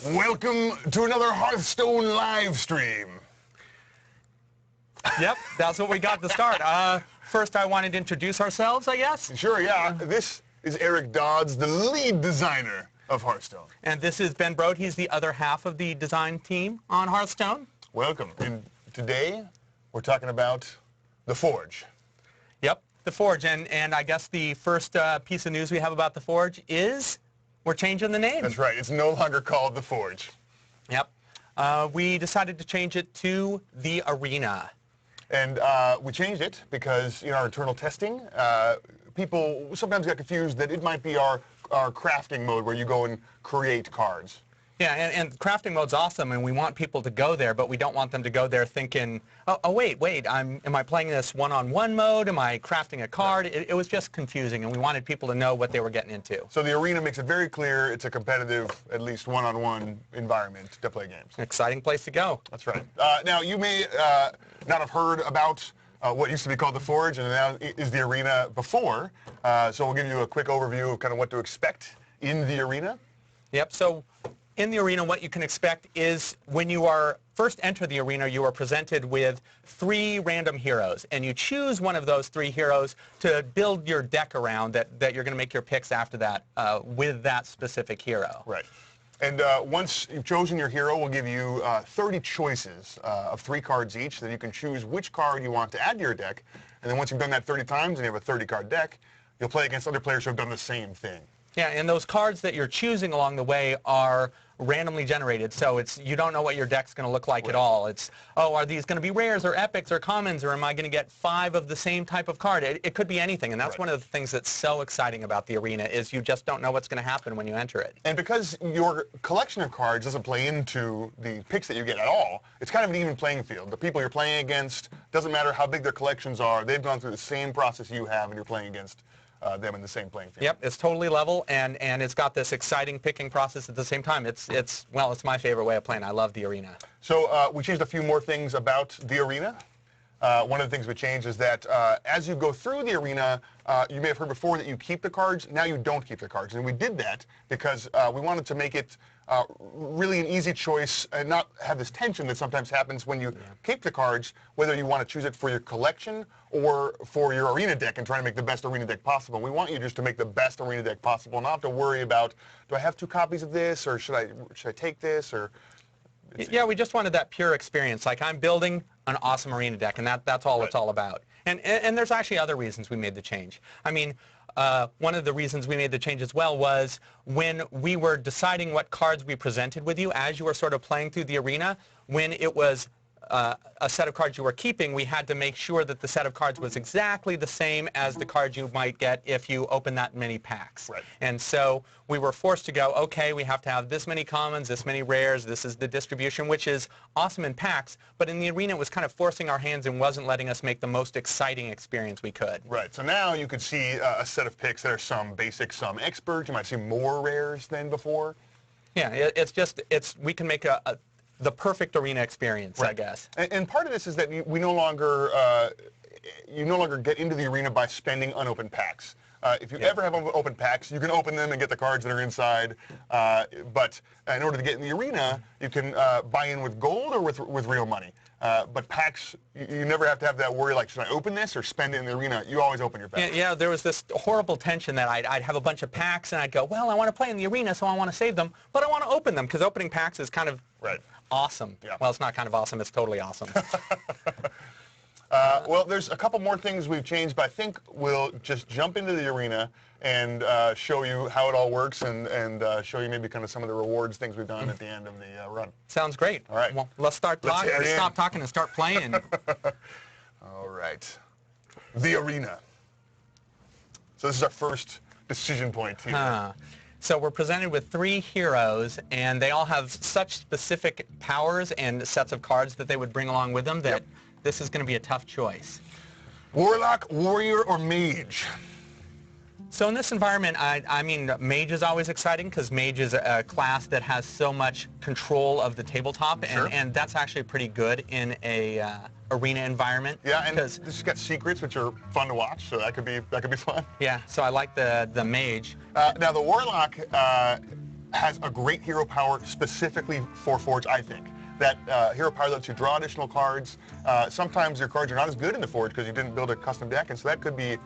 Welcome to another Hearthstone live stream. Yep, that's what we got to start. First, I wanted to introduce ourselves, I guess. Sure, yeah. This is Eric Dodds, the lead designer of Hearthstone. And this is Ben Brode. He's the other half of the design team on Hearthstone. Welcome. And today, we're talking about the Forge. Yep, the Forge. And I guess the first piece of news we have about the Forge is we're changing the name. That's right. It's no longer called the Forge. Yep. We decided to change it to the Arena. And we changed it because in our internal testing, people sometimes got confused that it might be our crafting mode where you go and create cards. Yeah, and crafting mode's awesome, and we want people to go there, but we don't want them to go there thinking, oh wait, am I playing this one-on-one mode? Am I crafting a card? It was just confusing, and we wanted people to know what they were getting into. So the Arena makes it very clear it's a competitive, at least one-on-one environment to play games. Exciting place to go. That's right. Now, you may not have heard about what used to be called the Forge, and now is the Arena before. So we'll give you a quick overview of kind of what to expect in the Arena. Yep, so in the Arena, what you can expect is when you first enter the Arena, you are presented with 3 random heroes, and you choose one of those 3 heroes to build your deck around that you're going to make your picks after that with that specific hero. Right. And once you've chosen your hero, we'll give you 30 choices of 3 cards each, then you can choose which card you want to add to your deck, and then once you've done that 30 times and you have a 30-card deck, you'll play against other players who have done the same thing. Yeah, and those cards that you're choosing along the way are randomly generated, so you don't know what your deck's going to look like at all. It's, oh, are these going to be rares or epics or commons, or am I going to get 5 of the same type of card? It could be anything, and that's one of the things that's so exciting about the Arena is you just don't know what's going to happen when you enter it. And because your collection of cards doesn't play into the picks that you get at all, it's kind of an even playing field. The people you're playing against, doesn't matter how big their collections are, they've gone through the same process you have, and you're playing against them in the same playing field. Yep, it's totally level, and it's got this exciting picking process at the same time. It's my favorite way of playing. I love the Arena. So we changed a few more things about the Arena. One of the things we changed is that as you go through the Arena, you may have heard before that you keep the cards. Now you don't keep the cards. And we did that because we wanted to make it really an easy choice and not have this tension that sometimes happens when you keep the cards, whether you want to choose it for your collection or for your Arena deck and try to make the best Arena deck possible. We want you just to make the best Arena deck possible, not have to worry about, do I have 2 copies of this, or should I take this, or... Yeah, we just wanted that pure experience. Like, I'm building an awesome Arena deck, and that's all it's all about. And there's actually other reasons we made the change. I mean, one of the reasons we made the change as well was when we were deciding what cards we presented with you as you were sort of playing through the Arena, when it was a set of cards you were keeping, we had to make sure that the set of cards was exactly the same as the cards you might get if you open that many packs. Right. And so we were forced to go, okay, we have to have this many commons, this many rares, this is the distribution, which is awesome in packs, but in the Arena it was kind of forcing our hands and wasn't letting us make the most exciting experience we could. Right, so now you could see a set of picks that are some basic, some expert. You might see more rares than before. Yeah, we can make the perfect Arena experience, I guess. And part of this is that we no longer, you no longer get into the Arena by spending unopened packs. If you ever have open packs, you can open them and get the cards that are inside. But in order to get in the Arena, you can buy in with gold or with real money. But packs, you never have to have that worry, like, should I open this or spend it in the Arena? You always open your packs. Yeah, there was this horrible tension that I'd have a bunch of packs, and I'd go, well, I want to play in the Arena, so I want to save them, but I want to open them, because opening packs is kind of awesome. Yeah. Well, it's not kind of awesome, it's totally awesome. Well, there's a couple more things we've changed, but I think we'll just jump into the Arena and show you how it all works and show you maybe kind of some of the rewards, things we've done at the end of the run. Sounds great. All right. Well, let's stop talking and start playing. All right. The Arena. So this is our first decision point here. So we're presented with 3 heroes, and they all have such specific powers and sets of cards that they would bring along with them that this is going to be a tough choice. Warlock, Warrior, or Mage? So in this environment, I mean, Mage is always exciting because Mage is a class that has so much control of the tabletop, and that's actually pretty good in a arena environment. Yeah, and this has got secrets which are fun to watch, so that could be fun. Yeah, so I like the Mage. Now the Warlock has a great hero power specifically for Forge, I think. That hero power lets you draw additional cards. Sometimes your cards are not as good in the Forge because you didn't build a custom deck, and so that could be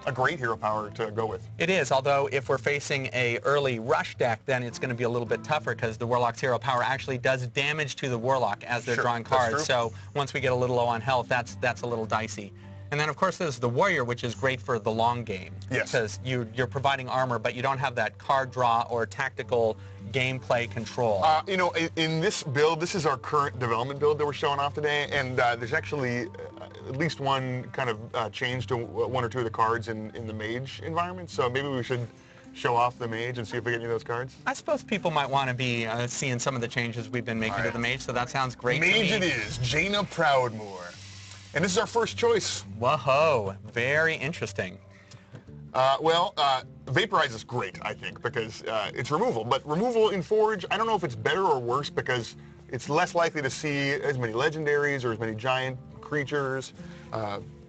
a great hero power to go with. It is, although if we're facing a early rush deck, then it's going to be a little bit tougher because the Warlock's hero power actually does damage to the Warlock as they're drawing cards. So once we get a little low on health, that's a little dicey. And then, of course, there's the Warrior, which is great for the long game. Yes. Because you're providing armor, but you don't have that card draw or tactical gameplay control. You know, in this build, this is our current development build that we're showing off today, and there's actually at least one kind of change to one or two of the cards in the Mage environment, so maybe we should show off the Mage and see if we get any of those cards. I suppose people might want to be seeing some of the changes we've been making to the Mage, so that sounds great to me. Mage it is, Jaina Proudmoore. And this is our first choice. Whoa, very interesting. Vaporize is great, I think, because it's removal. But removal in Forge, I don't know if it's better or worse because it's less likely to see as many legendaries or as many giant creatures.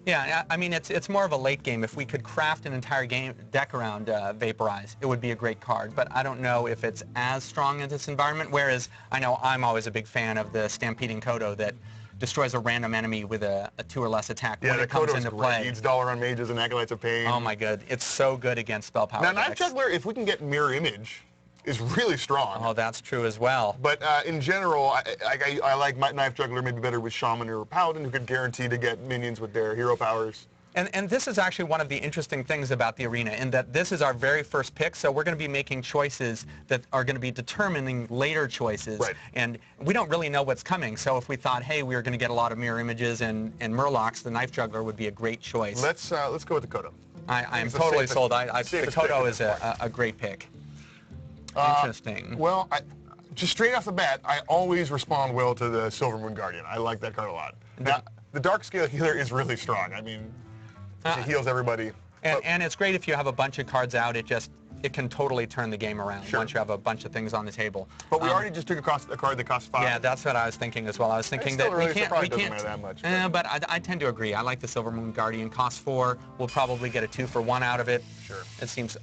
Yeah, I mean, it's more of a late game. If we could craft an entire game deck around Vaporize, it would be a great card. But I don't know if it's as strong in this environment, whereas I know I'm always a big fan of the Stampeding Kodo that destroys a random enemy with a 2 or less attack when it comes into play. It needs Dollar on Mages and Acolytes of Pain. Oh my god, it's so good against spell power. Now, Knife Juggler, if we can get Mirror Image, is really strong. Oh, that's true as well. But in general, I like my Knife Juggler maybe better with Shaman or Paladin, who could guarantee to get minions with their hero powers. And this is actually one of the interesting things about the arena, in that this is our very first pick, so we're going to be making choices that are going to be determining later choices. Right. And we don't really know what's coming, so if we thought, hey, we were going to get a lot of mirror images and Murlocs, the Knife Juggler would be a great choice. Let's go with the Kodo. I am totally sold. The Kodo is a great pick. Interesting. Well, just straight off the bat, I always respond well to the Silver Moon Guardian. I like that card a lot. Now, the Dark Scale Healer is really strong. I mean, it heals everybody. And it's great if you have a bunch of cards out. It can totally turn the game around once you have a bunch of things on the table. But we already just took a card that costs 5. Yeah, that's what I was thinking as well. I was thinking that really we can't. Doesn't matter that much. But I tend to agree. I like the Silver Moon Guardian. Costs 4. We'll probably get a 2 for 1 out of it. Sure. It seems.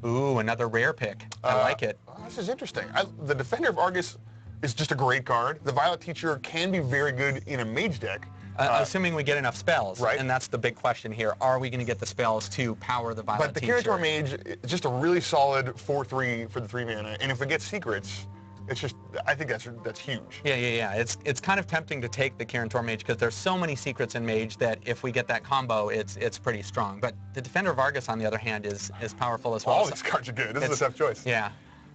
Ooh, another rare pick. I like it. This is interesting. The Defender of Argus is just a great card. The Violet Teacher can be very good in a Mage deck. Assuming we get enough spells, right? And that's the big question here. Are we going to get the spells to power the Violet Teacher? But the Kirin Mage is just a really solid 4/3 for the 3 mana, and if it gets secrets, it's just, I think that's huge. Yeah. It's kind of tempting to take the Kirin Mage because there's so many secrets in Mage that if we get that combo, it's pretty strong. But the Defender of Argus, on the other hand, is powerful as well. All these cards are good. This is a tough choice. Yeah.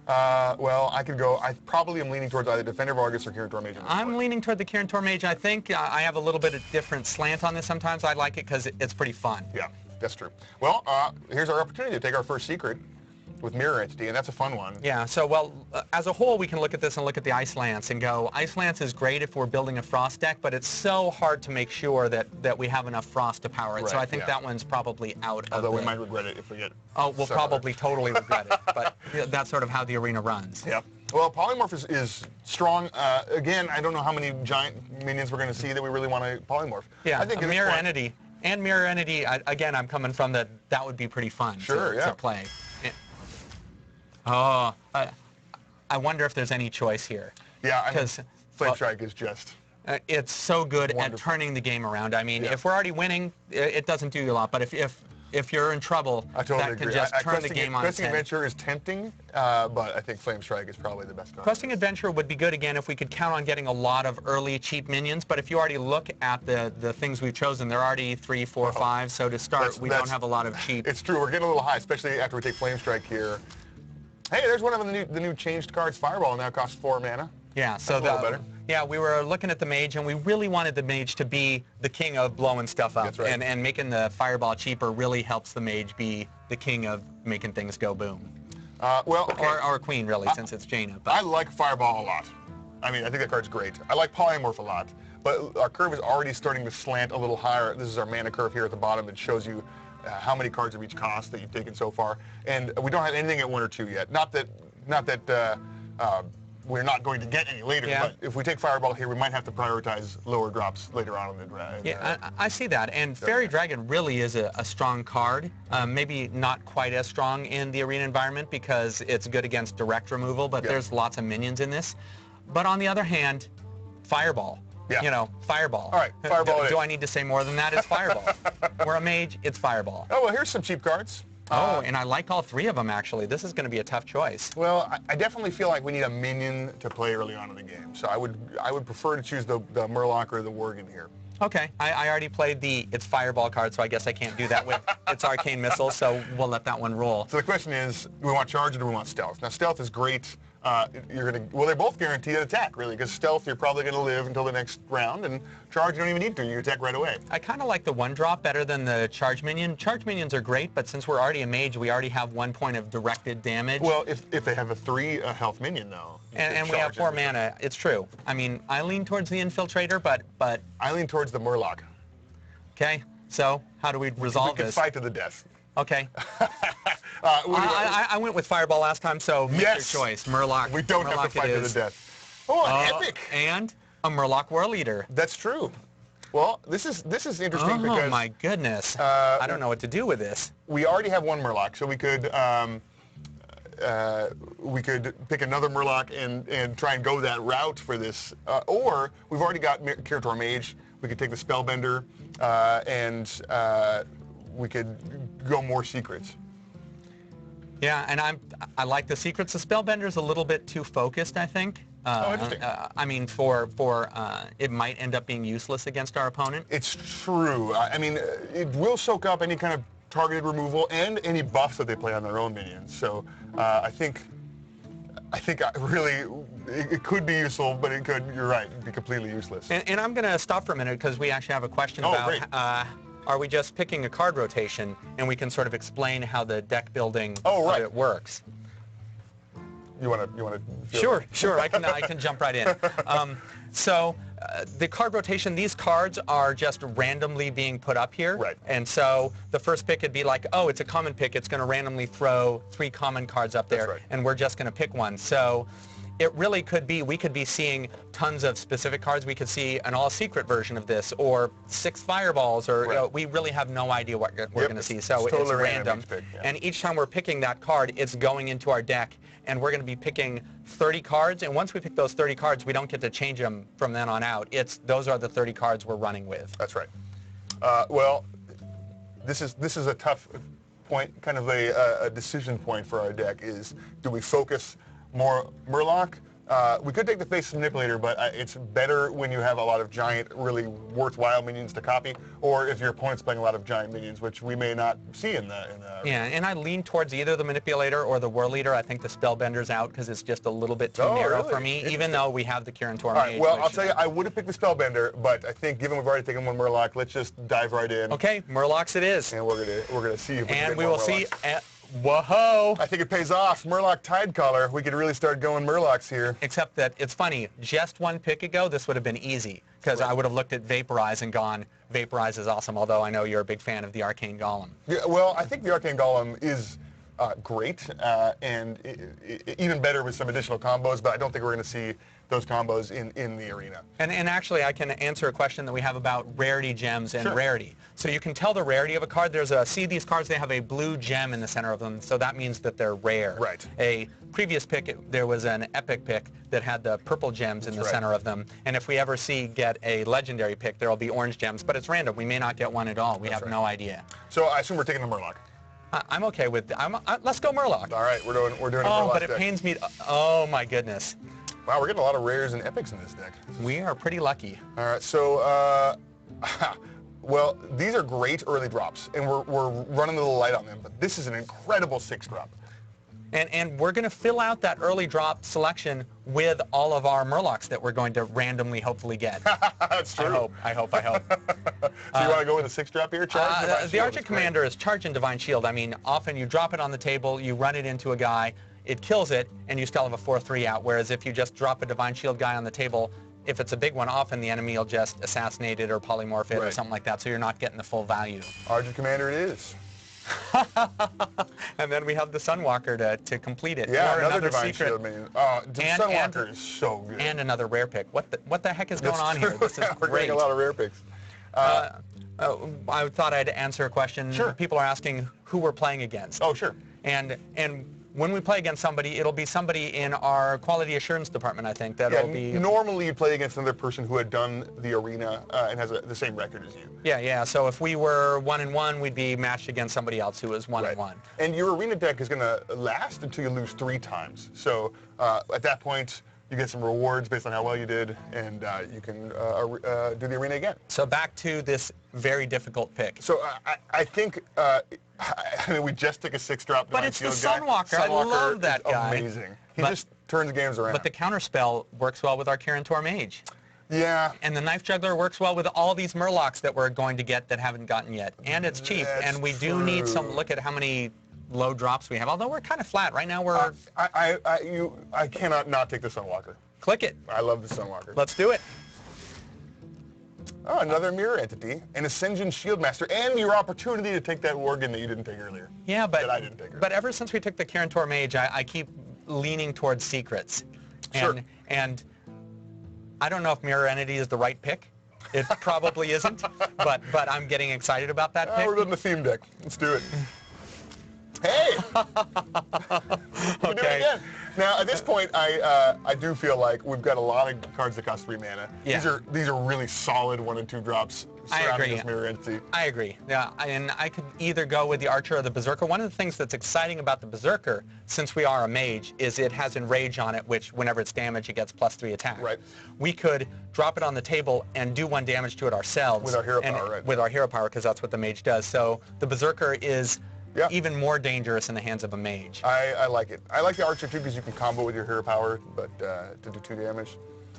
Well, I could go. I probably am leaning towards either Defender of Argus or Kirin Mage. I'm leaning toward the Kirin Mage. I think I have a little bit of different slant on this sometimes. I like it because it's pretty fun. Yeah, that's true. Well, here's our opportunity to take our first secret with Mirror Entity, and that's a fun one. Yeah, so, as a whole, we can look at this and look at the Ice Lance and go, Ice Lance is great if we're building a Frost deck, but it's so hard to make sure that we have enough Frost to power it. Right, so I think that one's probably out. Although we might regret it if we get... Oh, we'll probably totally regret it, but that's sort of how the arena runs. Yeah. Well, Polymorph is strong. Again, I don't know how many giant minions we're going to see that we really want to polymorph. Yeah, I think a Mirror Entity. And Mirror Entity, again, I'm coming from that would be pretty fun to play. Oh, I wonder if there's any choice here. Yeah, because Flame Strike is just... it's so good at turning the game around. I mean, if we're already winning, it doesn't do you a lot. But if you're in trouble, I totally that agree. can just turn the game on its head. Questing Adventure is tempting, but I think Flame Strike is probably the best card. Questing Adventure would be good, again, if we could count on getting a lot of early cheap minions. But if you already look at the things we've chosen, they're already 3, 4, 5. So to start, we don't have a lot of cheap. It's true. We're getting a little high, especially after we take Flame Strike here. Hey, there's one of the new changed cards. Fireball now costs 4 mana. Yeah, so that's a little better. Yeah, we were looking at the Mage, and we really wanted the Mage to be the king of blowing stuff up. That's right. And making the Fireball cheaper really helps the Mage be the king of making things go boom. Or Queen, really, since it's Jaina. But I like Fireball a lot. I mean, I think that card's great. I like Polymorph a lot, but our curve is already starting to slant a little higher. This is our mana curve here at the bottom. It shows you how many cards of each cost that you've taken so far, and we don't have anything at 1 or 2 yet. Not that we're not going to get any later. Yeah. But if we take Fireball here, we might have to prioritize lower drops later on in the draft. Yeah, I see that. And Fairy Dragon really is a strong card. Maybe not quite as strong in the arena environment because it's good against direct removal, but there's lots of minions in this. But on the other hand, Fireball. Yeah. You know, Fireball. All right, Fireball. Do I need to say more than that? It's Fireball. We're a mage, it's Fireball. Oh, well, here's some cheap cards. Oh, and I like all three of them, actually. This is going to be a tough choice. Well, I definitely feel like we need a minion to play early on in the game. So I would prefer to choose the Murloc or the Worgen here. Okay, I already played the It's Fireball card, so I guess I can't do that with It's Arcane Missile, so we'll let that one roll. So the question is, do we want charge or do we want stealth? Now, stealth is great. Well, they both guarantee an attack, really, because stealth, you're probably going to live until the next round, and charge, you don't even need to. You attack right away. I kind of like the one drop better than the charge minion. Charge minions are great, but since we're already a mage, we already have 1 point of directed damage. Well, if they have a 3 health minion, though. And we have 4 mana. It's true. I mean, I lean towards the Infiltrator, but... I lean towards the Murloc. Okay, so how do we resolve this? We can this? fight to the death. Okay. I went with Fireball last time, so make your choice. Murloc. We don't Murloc have to fight to the death. Oh, an epic! And a Murloc War Leader. That's true. Well, this is interesting because... Oh my goodness. I don't know what to do with this. We already have one Murloc, so we could pick another Murloc and try and go that route for this. Or we've already got Kirator Mage. We could take the Spellbender and we could go more secrets. Yeah, and I like the secrets. The Spellbender's a little bit too focused, I think. Interesting. I mean, it might end up being useless against our opponent. It's true. I mean, it will soak up any kind of targeted removal and any buffs that they play on their own minions. So I think really it could be useful, but it could, you're right, be completely useless. And I'm going to stop for a minute because we actually have a question about are we just picking a card rotation, and we can sort of explain how the deck building of it works. You want to? Sure. I can jump right in. So the card rotation, these cards are just randomly being put up here. Right. And so the first pick would be like, oh, it's a common pick. It's going to randomly throw 3 common cards up there, and we're just going to pick one. So it really could be, we could be seeing tons of specific cards. We could see an all-secret version of this, or 6 fireballs, or we really have no idea what we're going to see. So it's totally random. Pick, and each time we're picking that card, it's going into our deck, and we're going to be picking 30 cards. And once we pick those 30 cards, we don't get to change them from then on out. Those are the 30 cards we're running with. That's right. Well, this is a tough point, kind of a decision point for our deck. Is do we focus more Murloc? We could take the Faceless Manipulator, but it's better when you have a lot of giant, really worthwhile minions to copy, or if your opponent's playing a lot of giant minions, which we may not see in the... Yeah, and I lean towards either the Manipulator or the War Leader. I think the Spellbender's out because it's just a little bit too narrow for me, even though we have the Kirator Mage. Well, I'll tell you, I would have picked the Spellbender, but I think given we've already taken one Murloc, let's just dive right in. Okay, Murlocs it is. And we're gonna see if we can get we more will see... Murlocs. Whoa! I think it pays off. Murloc Tidecaller. We could really start going Murlocs here. Except that it's funny. Just one pick ago, this would have been easy because I would have looked at Vaporize and gone, Vaporize is awesome. Although I know you're a big fan of the Arcane Golem. Yeah, well, I think the Arcane Golem is great and even better with some additional combos. But I don't think we're going to see those combos in the arena. And actually, I can answer a question that we have about rarity gems and rarity. So you can tell the rarity of a card. See these cards, they have a blue gem in the center of them, so that means that they're rare. Right. A previous pick, there was an epic pick that had the purple gems in the center of them. And if we ever get a legendary pick, there will be orange gems, but it's random. We may not get one at all. We have no idea. So I assume we're taking the Murloc. I'm okay with. Let's go Murloc. All right, we're doing a Murloc but it deck. pains me. Oh my goodness. Wow, we're getting a lot of rares and epics in this deck. We are pretty lucky. All right, so well, these are great early drops, and we're running a little light on them. But this is an incredible 6-drop. And we're going to fill out that early drop selection with all of our Murlocs that we're going to randomly, hopefully get. That's true. I hope. So you want to go with a 6-drop here? The Archer Commander is Charge and Divine Shield. I mean, often you drop it on the table, you run it into a guy, it kills it, and you still have a 4/3 out. Whereas if you just drop a Divine Shield guy on the table, if it's a big one, often the enemy will just assassinate it or polymorph it or something like that, so you're not getting the full value. Archer Commander it is. And then we have the Sunwalker to complete it. Yeah, or another Divine secret. Shield minion. The Sunwalker is so good. And another rare pick. What the heck is going on True. here? This is We're great. getting a lot of rare picks. I thought I'd answer a question. Sure. People are asking who we're playing against. Oh, sure. And when we play against somebody, it'll be somebody in our quality assurance department, I think. That'll be normally you play against another person who had done the arena and has the same record as you. Yeah. So if we were 1-1, we'd be matched against somebody else who was 1-1. And your arena deck is going to last until you lose 3 times. So at that point, you get some rewards based on how well you did, and you can do the arena again. So back to this very difficult pick. So I think, I mean, we just took a 6-drop. But it's the Sunwalker. I love that guy. Amazing. He just turns games around. But the counterspell works well with our Kirintor Mage. Yeah. And the Knife Juggler works well with all these Murlocs that we're going to get that haven't gotten yet. And it's cheap. That's and we do need some, look at how many low drops we have. Although we're kind of flat. Right now we're... I cannot not take the Sunwalker. Click it. I love the Sunwalker. Let's do it. Oh, another mirror entity, an Ascension Shieldmaster, and your opportunity to take that Worgen that you didn't take earlier. Yeah, but that I didn't take earlier. But ever since we took the Kirintor Mage, I keep leaning towards secrets. Sure. And I don't know if Mirror Entity is the right pick. It probably isn't, but I'm getting excited about that pick. We're building a theme deck. Let's do it. Hey! We're doing it again. Now, at this point, I do feel like we've got a lot of cards that cost 3 mana. Yeah. These are really solid 1 and 2 drops surrounding this Mirror Entity. I agree. Yeah, and I could either go with the Archer or the Berserker. One of the things that's exciting about the Berserker, since we are a mage, is it has Enrage on it, which whenever it's damaged, it gets +3 attack. Right. We could drop it on the table and do 1 damage to it ourselves. With our hero power, right. With our hero power, because that's what the mage does. So the Berserker is even more dangerous in the hands of a mage. I like it. I like the Archer too because you can combo with your hero power, but to do 2 damage.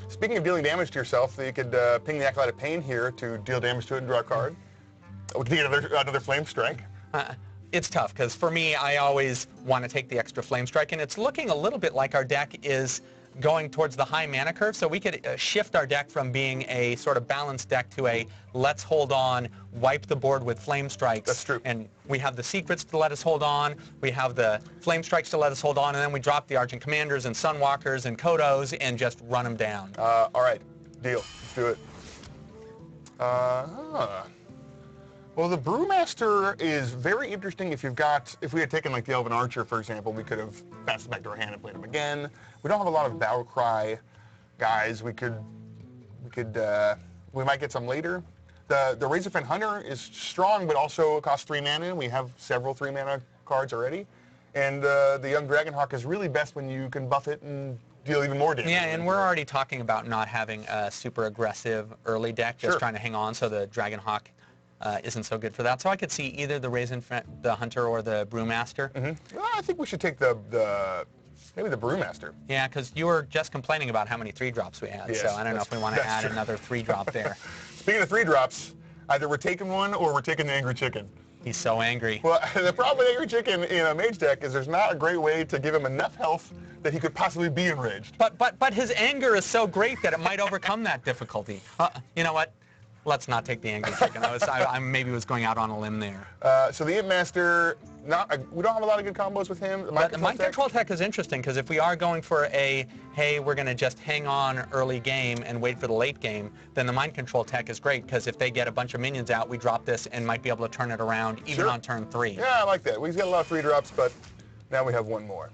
Speaking of dealing damage to yourself, you could ping the Acolyte of Pain here to deal damage to it and draw a card. We can get another Flame Strike. It's tough because for me, I always want to take the extra Flame Strike, and it's looking a little bit like our deck is going towards the high mana curve, so we could shift our deck from being a sort of balanced deck to a let's hold on, wipe the board with Flame Strikes. That's true. And we have the secrets to let us hold on, we have the Flame Strikes to let us hold on, and then we drop the Argent Commanders and Sunwalkers and Kodos and just run them down. All right, deal. Let's do it. Well, the Brewmaster is very interesting if we had taken like the Elven Archer, for example, we could have passed it back to our hand and played him again. We don't have a lot of Battle Cry guys. We might get some later. The Razorfen Hunter is strong, but also costs 3 mana. We have several 3 mana cards already. And the Young Dragonhawk is really best when you can buff it and deal even more damage. Yeah, and we're already talking about not having a super aggressive early deck, just trying to hang on, so the Dragonhawk isn't so good for that. So I could see either the Hunter or the Brewmaster. Well, I think we should take maybe the Brewmaster. Yeah, because you were just complaining about how many 3-drops we had, Yes, so I don't know if we want to add another 3-drop there. Speaking of 3-drops, either we're taking one or we're taking the Angry Chicken. He's so angry. Well, the problem with Angry Chicken in a mage deck is there's not a great way to give him enough health that he could possibly be enraged. But his anger is so great that it might overcome that difficulty. You know what? Let's not take the Angry Chicken. I maybe was going out on a limb there. So the Imp Master, we don't have a lot of good combos with him. The Mind Control Tech is interesting because if we are going for a, hey, we're going to just hang on early game and wait for the late game, then the Mind Control Tech is great because if they get a bunch of minions out, we drop this and might be able to turn it around even on turn 3. Yeah, I like that. We've got a lot of 3-drops, but now we have one more.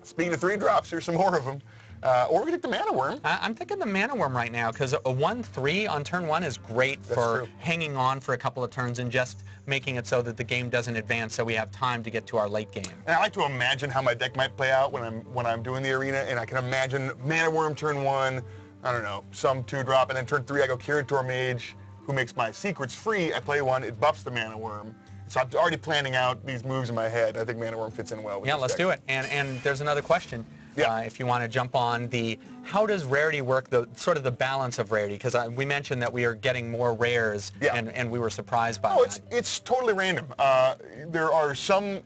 Speaking of 3-drops, here's some more of them. Or we can take the Mana Worm. I'm thinking the Mana Worm right now because a 1/3 on turn 1 is great for hanging on for a couple of turns and just making it so that the game doesn't advance so we have time to get to our late game. And I like to imagine how my deck might play out when I'm doing the arena, and I can imagine Mana Worm turn 1, I don't know, some 2-drop, and then turn 3 I go Kirintor Mage, who makes my secrets free. I play 1, it buffs the Mana Worm. So I'm already planning out these moves in my head. I think Mana Worm fits in well with this let's deck. do it. And there's another question. Yeah. If you want to jump on how does Rarity work, the sort of the balance of Rarity? Because we mentioned that we are getting more rares, and we were surprised by that. It's totally random. There are some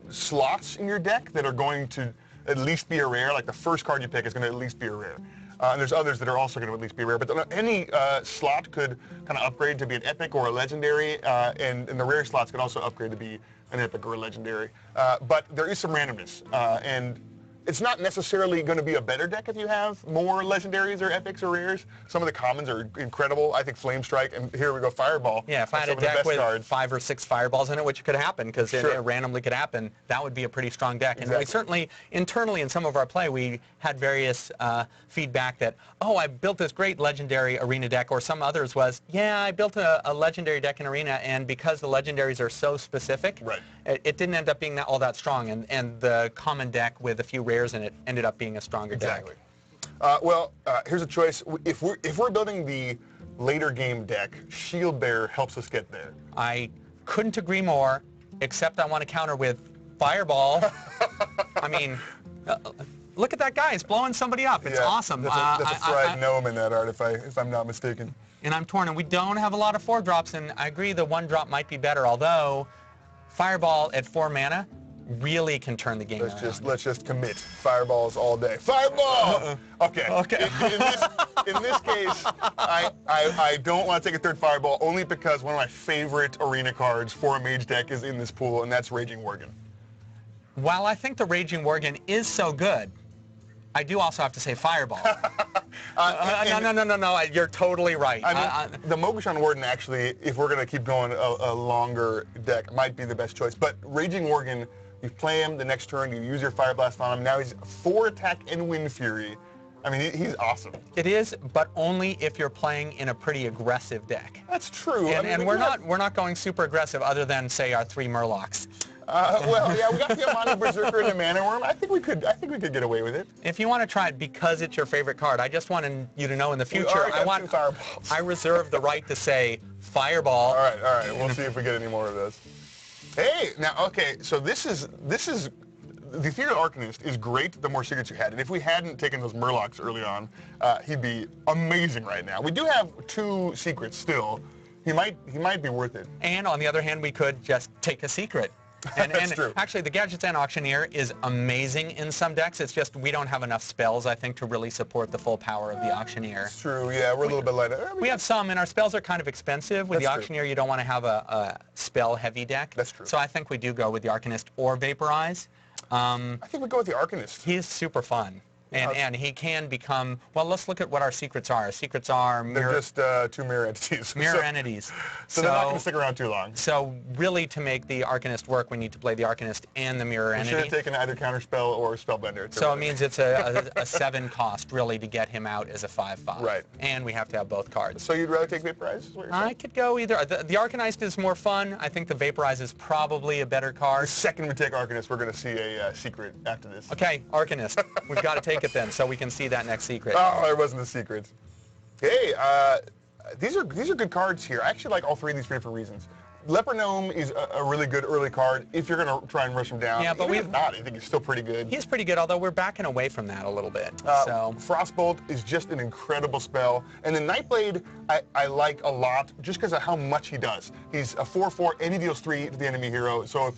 slots in your deck that are going to at least be a rare. Like the first card you pick is going to at least be a rare. And there's others that are also going to at least be rare. But any slot could kind of upgrade to be an epic or a legendary, and the rare slots could also upgrade to be an epic or a legendary. But there is some randomness, and it's not necessarily going to be a better deck if you have more legendaries or epics or rares. Some of the commons are incredible. I think Flame Strike, and here we go, Fireball. Yeah, if I had a deck with 5 or 6 fireballs in it, which could happen because it randomly could happen, that would be a pretty strong deck. And we certainly, internally in some of our play, we had various feedback that, oh, I built this great legendary arena deck, or some others was, yeah, I built a legendary deck in arena, and because the legendaries are so specific, it didn't end up being all that strong, and the common deck with a few rares in it ended up being a stronger deck. Well, here's a choice. If we're building the later game deck, Shield Bearer helps us get there. I couldn't agree more, except I want to counter with Fireball. I mean, look at that guy. He's blowing somebody up. It's awesome. That's a fried gnome in that art, if I'm not mistaken. And I'm torn, and we don't have a lot of 4-drops, and I agree the 1-drop might be better, although Fireball at 4 mana really can turn the game around. Let's just commit. Fireballs all day. Fireball! Okay. In this case, I don't want to take a 3rd Fireball, only because one of my favorite arena cards for a mage deck is in this pool, and that's Raging Worgen. While I think the Raging Worgen is so good, I do also have to say Fireball. No, you're totally right. The Mogushan Warden, actually, if we're going to keep going a longer deck, might be the best choice. But Raging Worgen, you play him the next turn, you use your Fire Blast on him. Now he's 4 attack and Wind Fury. I mean, he's awesome. It is, but only if you're playing in a pretty aggressive deck. That's true. And we're not going super aggressive, other than, say, our 3 Murlocs. Well, yeah, we got the Amani Berserker and the Mana Worm. I think we could get away with it. If you want to try it because it's your favorite card, I just want you to know in the future, I reserve the right to say Fireball. All right. We'll see if we get any more of those. Hey, now, okay, so this is the Ethereal Arcanist is great the more secrets you had, and if we hadn't taken those Murlocs early on, he'd be amazing right now. We do have 2 secrets still. He might be worth it. And on the other hand, we could just take a secret. And true. Actually, the Gadgetzan Auctioneer is amazing in some decks. It's just we don't have enough spells, I think, to really support the full power of the Auctioneer. It's true, yeah. We're a little bit lighter. We have some, and our spells are kind of expensive. With the Auctioneer, you don't want to have a spell-heavy deck. That's true. So I think we do go with the Arcanist or Vaporize. I think we go with the Arcanist. He's super fun. And he can become, well, let's look at what our secrets are. Our secrets are They're just 2 mirror entities. Mirror entities. So they're not going to stick around too long. So really, to make the Arcanist work, we need to play the Arcanist and the mirror entity. We should have taken either Counterspell or Spellbender. So it means it's a 7 cost, really, to get him out as a 5/5. Right. And we have to have both cards. So you'd rather take Vaporize? Is what you're saying? I could go either. The Arcanist is more fun. I think the Vaporize is probably a better card. The second we take Arcanist, we're going to see a secret after this. Okay, Arcanist. We've got to take it then, so we can see that next secret. Oh, there wasn't a secret. Hey, these are good cards here. I actually like all 3 of these for different reasons. Leper Gnome is a really good early card if you're going to try and rush him down. Yeah, but if not, I think he's still pretty good. He's pretty good, although we're backing away from that a little bit. Frostbolt is just an incredible spell. And the Nightblade I like a lot just because of how much he does. He's a 4/4 and he deals 3 to the enemy hero. So if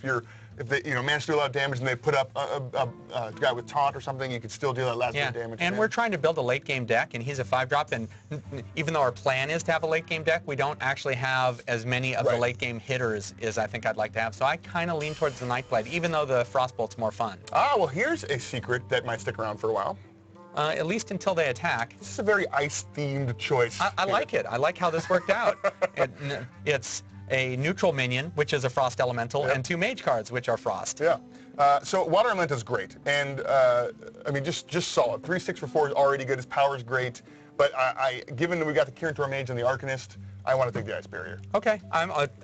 they manage to do a lot of damage and they put up a guy with taunt or something, you could still deal that last bit of damage. And we're trying to build a late game deck, and he's a 5-drop, and even though our plan is to have a late game deck, we don't actually have as many of the late game hitters as I think I'd like to have. So I kind of lean towards the Nightblade, even though the Frostbolt's more fun. Well, here's a secret that might stick around for a while. At least until they attack. This is a very ice-themed choice. I like it. I like how this worked out. It's a neutral minion, which is a Frost Elemental, and 2 mage cards, which are Frost. Yeah. So Water Elemental is great, and I mean, just solid. 3/6 for 4 is already good. His power is great, but given that we got the Kirin Mage and the Arcanist, I want to take the Ice Barrier. Okay.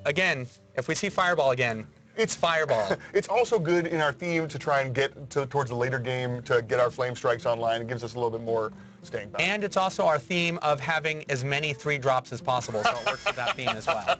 Again, if we see Fireball again, it's Fireball. It's also good in our theme to try and get towards the later game to get our Flame Strikes online. It gives us a little bit more staying power. And it's also our theme of having as many 3-drops as possible, so it works with that theme as well.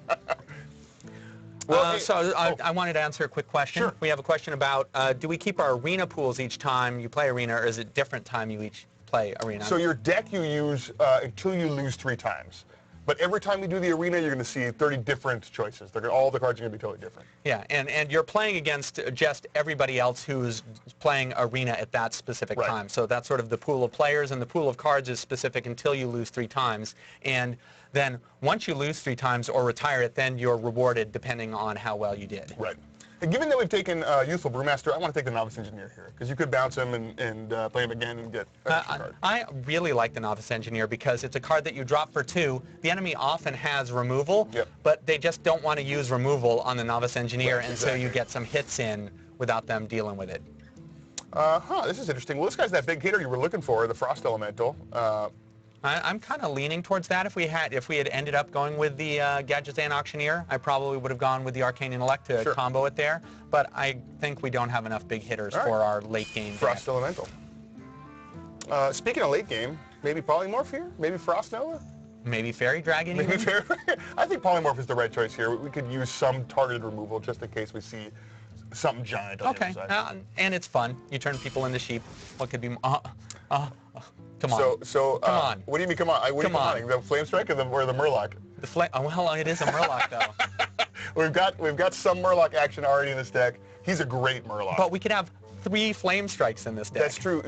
Well, I wanted to answer a quick question. Sure. We have a question about, do we keep our arena pools each time you play arena, or is it different time you each play arena? So your deck you use until you lose 3 times. But every time you do the arena, you're going to see 30 different choices. All the cards are going to be totally different. Yeah, and you're playing against just everybody else who's playing arena at that specific time. So that's sort of the pool of players, and the pool of cards is specific until you lose 3 times. And then once you lose 3 times or retire it, then you're rewarded depending on how well you did. Right. And given that we've taken Youthful Brewmaster, I want to take the Novice Engineer here, because you could bounce him and play him again and get an extra card. I really like the Novice Engineer because it's a card that you drop for 2. The enemy often has removal, but they just don't want to use removal on the Novice Engineer, Right, and exactly. so you get some hits in without them dealing with it. This is interesting. Well, this guy's that big hitter you were looking for, the Frost Elemental. I'm kind of leaning towards that. If we had ended up going with the Gadgetzan Auctioneer, I probably would have gone with the Arcane Intellect to combo it there. But I think we don't have enough big hitters for our late game. Frost Elemental. Speaking of late game, maybe Polymorph here? Maybe Frost Nova? Maybe Fairy Dragon Maybe even? Fairy. I think Polymorph is the right choice here. We could use some targeted removal just in case we see something giant on the Okay, other side. and it's fun. You turn people into sheep. What could be? Come on. Come on. What do you mean? Come on. What Come are on. you combining? The Flame Strike or the Murloc? Well, it is a Murloc though. We've got some Murloc action already in this deck. He's a great Murloc. But we could have 3 Flame Strikes in this deck. That's true.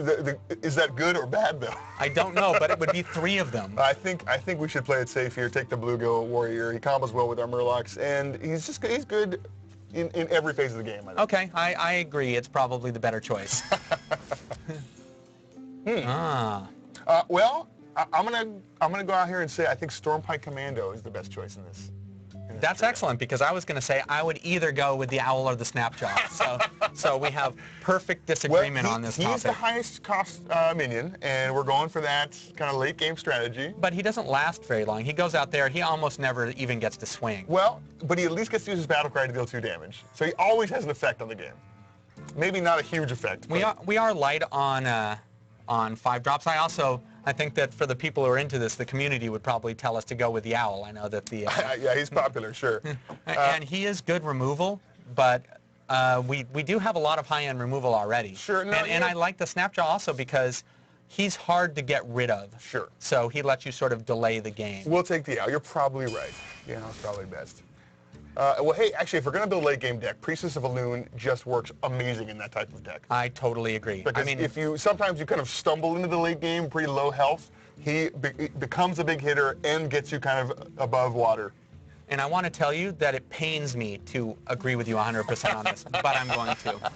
Is that good or bad though? I don't know, but it would be 3 of them. I think we should play it safe here. Take the Bluegill Warrior. He combos well with our Murlocs, and he's good in every phase of the game. I think. Okay, I agree. It's probably the better choice. Well, I'm gonna go out here and say I think Stormpike Commando is the best choice in this. That's excellent, because I was going to say I would either go with the Owl or the Snapjaw. So we have perfect disagreement on this topic. He's the highest cost minion, and we're going for that kind of late game strategy. But he doesn't last very long. He goes out there, he almost never even gets to swing. Well, but he at least gets to use his battle cry to deal 2 damage. So he always has an effect on the game. Maybe not a huge effect. We are light on 5-drops. I think that for the people who are into this, the community would probably tell us to go with the Owl. I know that the... yeah, he's popular, sure. And he is good removal, but we do have a lot of high-end removal already. Sure. No, and I like the Snapjaw also because he's hard to get rid of. Sure. So he lets you sort of delay the game. We'll take the Owl. You're probably right. Yeah, that's probably best. Well, hey, actually, if we're going to build a late game deck, Priestess of Elune just works amazing in that type of deck. I totally agree. Because sometimes you kind of stumble into the late game, pretty low health, he becomes a big hitter and gets you kind of above water. And I want to tell you that it pains me to agree with you 100% on this, but I'm going to.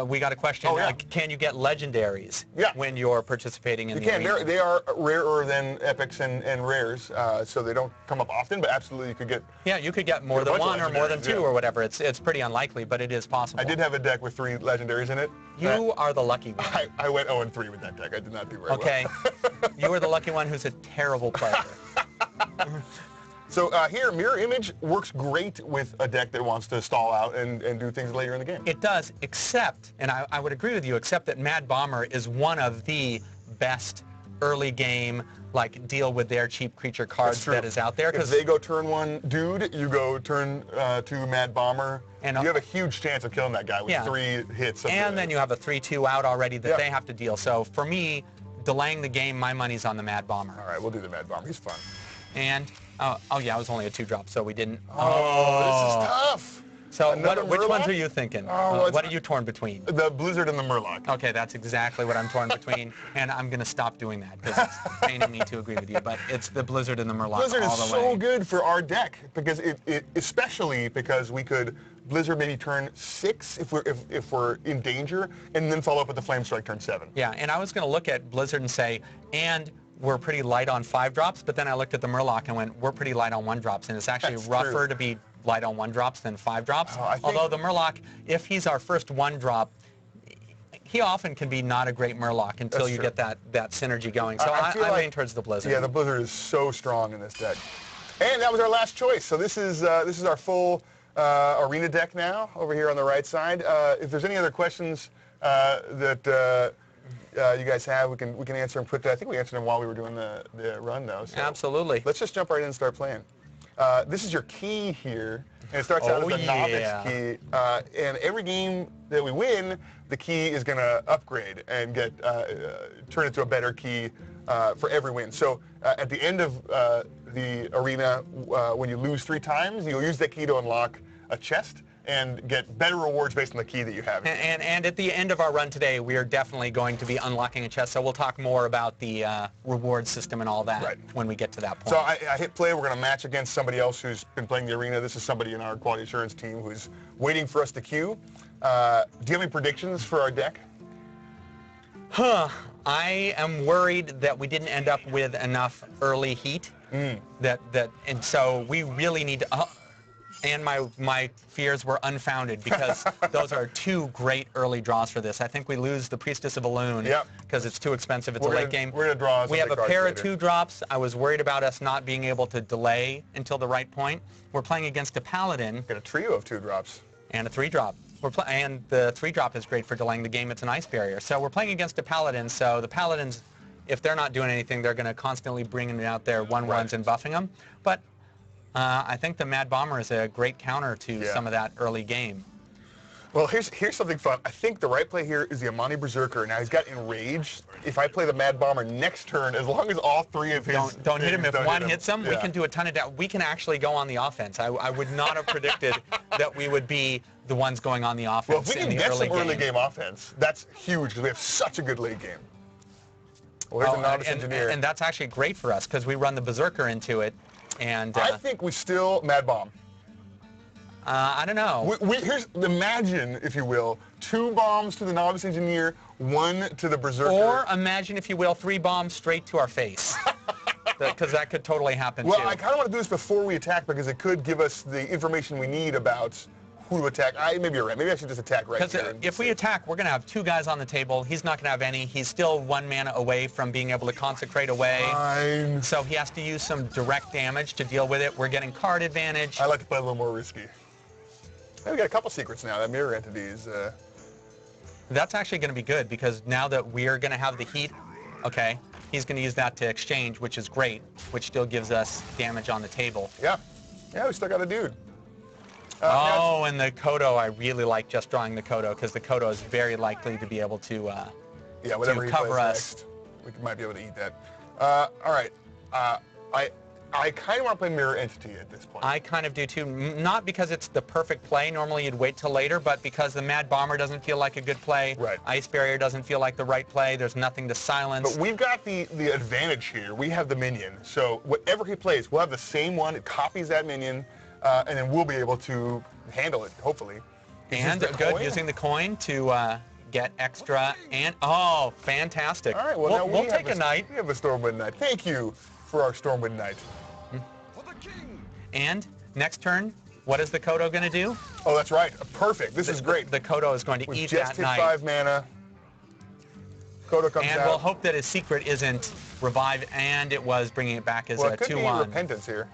We got a question. Oh, yeah. Can you get legendaries when you're participating in the You arena? can. They are rarer than epics and rares, so they don't come up often, but absolutely you could get... Yeah, you could get more than 1 or more than 2 or whatever. It's pretty unlikely, but it is possible. I did have a deck with 3 legendaries in it. You are the lucky one. I went 0-3 with that deck. I did not do very well. Okay. You are the lucky one who's a terrible player. So here, Mirror Image works great with a deck that wants to stall out and do things later in the game. It does, except, and I would agree with you, except that Mad Bomber is one of the best early game, like, deal with their cheap creature cards that is out there. If they go turn 1 dude, you go turn 2 Mad Bomber. And you have a huge chance of killing that guy with 3 hits. And then you have a 3-2 out already that they have to deal. So for me, delaying the game, my money's on the Mad Bomber. All right, we'll do the Mad Bomber. He's fun. And, oh yeah, it was only a 2-drop, so we didn't. Oh, this is tough. So which ones are you thinking? What are you torn between? The Blizzard and the Murloc. Okay, that's exactly what I'm torn between, and I'm going to stop doing that because it's paining me to agree with you, but it's the Blizzard and the Murloc Blizzard all the is way. so good for our deck because especially because we could Blizzard maybe turn 6 if we're in danger, and then follow up with the Flame Strike turn 7. Yeah, and I was going to look at Blizzard and say, and we're pretty light on 5-drops, but then I looked at the Murloc and went, we're pretty light on 1-drops, and it's actually rougher to be light on 1-drops than 5-drops. Although the Murloc, if he's our first 1-drop, he often can be not a great Murloc until you get that synergy going. So I lean towards the Blizzard. Yeah, the Blizzard is so strong in this deck. And that was our last choice. So this is our full arena deck now over here on the right side. If there's any other questions that you guys have, we can answer them quickly. I think we answered them while we were doing the run, though. So absolutely. Let's just jump right in and start playing. This is your key here, and it starts out as a novice key. And every game that we win, the key is going to upgrade and get turn into a better key for every win. So at the end of the arena, when you lose 3 times, you'll use that key to unlock a chest. and get better rewards based on the key that you have. And at the end of our run today, we are definitely going to be unlocking a chest, so we'll talk more about the reward system and all that when we get to that point. So I hit play. We're going to match against somebody else who's been playing the arena. This is somebody in our quality assurance team who's waiting for us to queue. Do you have any predictions for our deck? I am worried that we didn't end up with enough early heat. And so we really need to. And my fears were unfounded because those are two great early draws for this. I think we lose the Priestess of Elune because it's too expensive. It's a late game. We're gonna draw. We have a pair of 2-drops. I was worried about us not being able to delay until the right point. We're playing against a Paladin. Got a trio of 2-drops. And a 3-drop. And the 3-drop is great for delaying the game. It's an ice barrier. So we're playing against a Paladin. So the Paladins, if they're not doing anything, they're going to constantly bring in out their 1/1s and buffing them. But I think the Mad Bomber is a great counter to some of that early game. Well, here's something fun. I think the right play here is the Amani Berserker. Now, he's got Enrage. If I play the Mad Bomber next turn, as long as all three of his... Don't hit him. If one hits him, we can do a ton of damage. We can actually go on the offense. I would not have predicted that we would be the ones going on the offense in the early game. Well, if we can get some early game offense, that's huge because we have such a good late game. Well, here's the Novice Engineer. And that's actually great for us because we run the Berserker into it. And I think we still Mad Bomb. I don't know. Imagine, if you will, 2 bombs to the Novice Engineer, 1 to the Berserker. Or imagine, if you will, 3 bombs straight to our face. Because that could totally happen, too. Well, I kind of want to do this before we attack because it could give us the information we need about who to attack. Maybe you're right. Maybe I should just attack right here. Because if we attack, we're going to have 2 guys on the table. He's not going to have any. He's still 1 mana away from being able to consecrate away. Fine. So he has to use some direct damage to deal with it. We're getting card advantage. I like to play a little more risky. Hey, we got a couple secrets now. That mirror entities. That's actually going to be good because now that we're going to have the heat, okay, he's going to use that to exchange, which is great, which still gives us damage on the table. Yeah. Yeah, we still got a dude. And the Kodo, I really like just drawing the Kodo because the Kodo is very likely to be able to, whatever to cover us. Next, we might be able to eat that. All right. I kind of want to play Mirror Entity at this point. I kind of do too. Not because it's the perfect play. Normally you'd wait till later, but because the Mad Bomber doesn't feel like a good play. Right. Ice Barrier doesn't feel like the right play. There's nothing to silence. But we've got the advantage here. We have the minion. So whatever he plays, we'll have the same one. It copies that minion. And then we'll be able to handle it, hopefully. And good, using the coin to get extra. And oh, fantastic! All right, well, we'll take a knight. We have a Stormwind Knight. Thank you for our Stormwind Knight. And next turn, what is the Kodo going to do? Oh, that's right. Perfect. This is great. The Kodo is going to eat that knight. Just hit 5 mana. Kodo comes out. And we'll hope that his secret isn't revive, and it was bringing it back as a 2/1. Well, it could be Repentance here.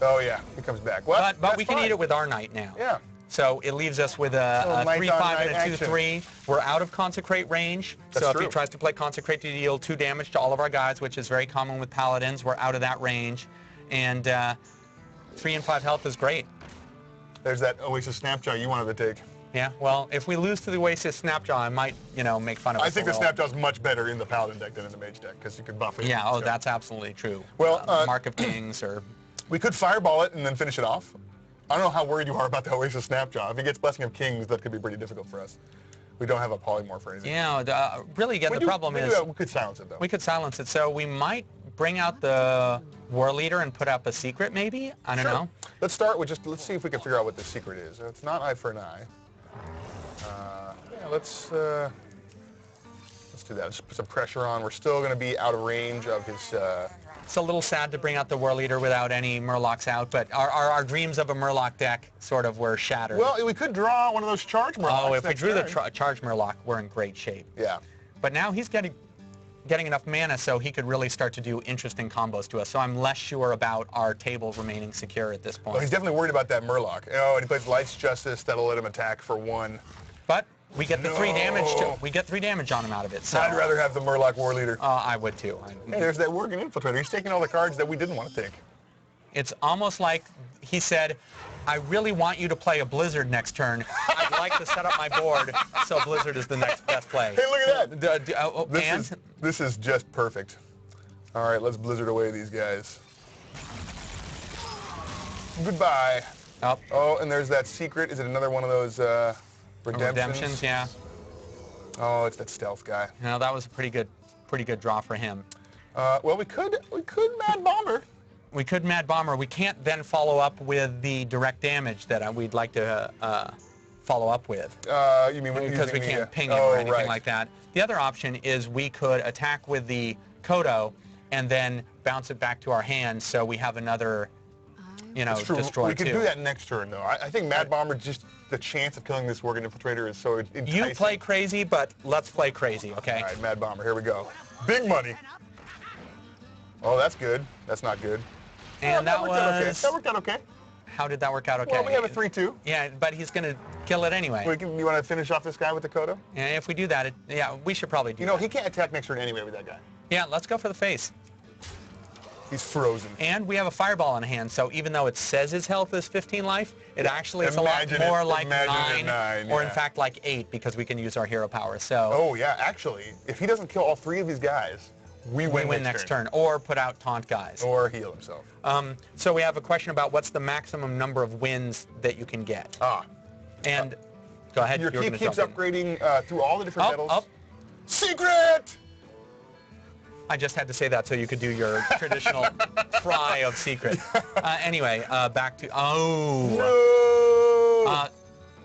Oh, yeah, he comes back. Well, but we can eat it with our knight now. Yeah. So it leaves us with a 3/5 and a 2/3. We're out of Consecrate range. That's so true. if he tries to play Consecrate to deal 2 damage to all of our guys, which is very common with Paladins, we're out of that range. And 3 and 5 health is great. There's that Oasis Snapjaw you wanted to take. Yeah, well, if we lose to the Oasis Snapjaw, I might, make fun of us. I think the Snapjaw's much better in the Paladin deck than in the Mage deck because you can buff it. Yeah, that's absolutely true. Well, Mark of Kings or... We could Fireball it and then finish it off. I don't know how worried you are about the Oasis Snapjaw. If he gets Blessing of Kings, that could be pretty difficult for us. We don't have a polymorph or anything. Yeah, really, again, the problem is... We could silence it, though. We could silence it, so we might bring out the War Leader and put up a secret, maybe? I don't know. Let's start with let's see if we can figure out what the secret is. It's not Eye for an Eye. Yeah, let's do that. Just put some pressure on. We're still going to be out of range of his... It's a little sad to bring out the War Leader without any Murlocs out, but our dreams of a Murloc deck sort of were shattered. Well, we could draw one of those Charge Murlocs. Oh, if we drew the Charge Murloc, we're in great shape. Yeah. But now he's getting enough mana so he could really start to do interesting combos to us. So I'm less sure about our table remaining secure at this point. Well, he's definitely worried about that Murloc. Oh, and he plays Light's Justice. That'll let him attack for 1. But we get the 3 damage. We get 3 damage on him out of it. So I'd rather have the Murloc War Leader. I would too. Hey, there's that Worgen Infiltrator. He's taking all the cards that we didn't want to take. It's almost like he said, I really want you to play a Blizzard next turn. I'd like to set up my board so Blizzard is the next best play. Hey, look at that. This is just perfect. All right, let's Blizzard away these guys. Goodbye. Oh, Oh, and there's that secret. Is it another one of those redemptions? yeah. Oh, it's that stealth guy. No, that was a pretty good draw for him. Well, we could Mad Bomber. We could Mad Bomber. We can't then follow up with the direct damage that we'd like to follow up with. You mean Because we using can't the, ping him or anything like that. The other option is we could attack with the Kodo and then bounce it back to our hand so we have another, It's true. destroy We could too. do that next turn, though. I think Mad Bomber, just the chance of killing this Worgen Infiltrator is so enticing. You play crazy, but let's play crazy, okay? All right, Mad Bomber, here we go. Big money. Oh, that's good. That's not good. And that worked out okay. was... That worked out okay. How did that work out okay? Well, we have a 3-2. Yeah, but he's going to kill it anyway. You want to finish off this guy with the Kodo? And if we do that, we should probably do that. He can't attack next turn anyway with that guy. Yeah, let's go for the face. He's frozen. And we have a fireball in hand, so even though it says his health is 15 life, it actually is a lot more like 9, or in fact like 8, because we can use our hero power. So. Oh yeah, actually, if he doesn't kill all 3 of these guys, we win next turn. Or put out taunt guys. Or heal himself. So we have a question about what's the maximum number of wins that you can get. And go ahead. Your key keeps upgrading through all the different medals. Up. Secret! I just had to say that so you could do your traditional cry of secret. Anyway, back to... Oh! No!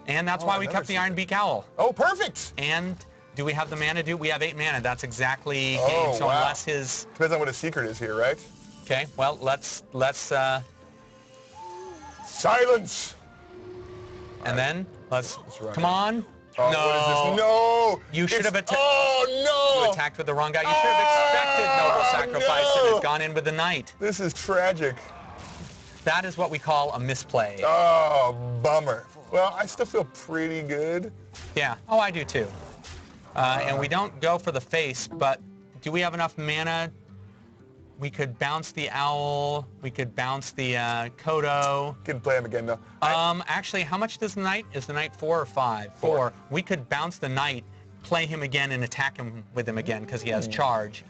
And that's why we kept the Iron Beak Owl. Oh, perfect! And do we have the mana? We have 8 mana. That's exactly game. Oh, So wow. unless his... Depends on what his secret is here, right? Okay, well, let's Silence! and then let's run come it. on. Oh, No. what is this? No! You should have attacked. Oh, You no! attacked with the wrong guy. You should have expected noble sacrifice and no. have gone in with the knight. This is tragic. That is what we call a misplay. Oh, bummer. Well, I still feel pretty good. Yeah. Oh, I do too. And we don't go for the face, but do we have enough mana? We could bounce the owl. We could bounce the Kodo. Can play him again, though. Actually, how much does the knight? Is the knight 4 or 5? 4. We could bounce the knight, play him again, and attack him with him again because he has charge.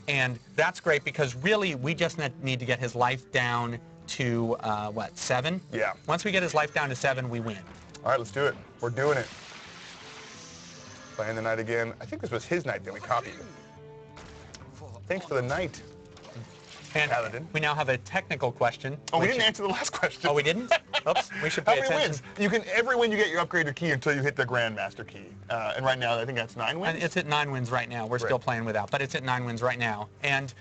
And that's great because really we just need to get his life down to, 7? Yeah. Once we get his life down to 7, we win. All right, let's do it. We're doing it. Playing the knight again. I think this was his knight, then we copied it. Thanks for the knight. And Paladin. we now have a technical question. Oh, we didn't answer the last question. Oh, we didn't? Oops, we should How pay many attention. wins? You can every win you get, you upgrade your key until you hit the Grandmaster key. And right now, I think that's 9 wins. And it's at 9 wins right now. We're still playing without, but it's at 9 wins right now. And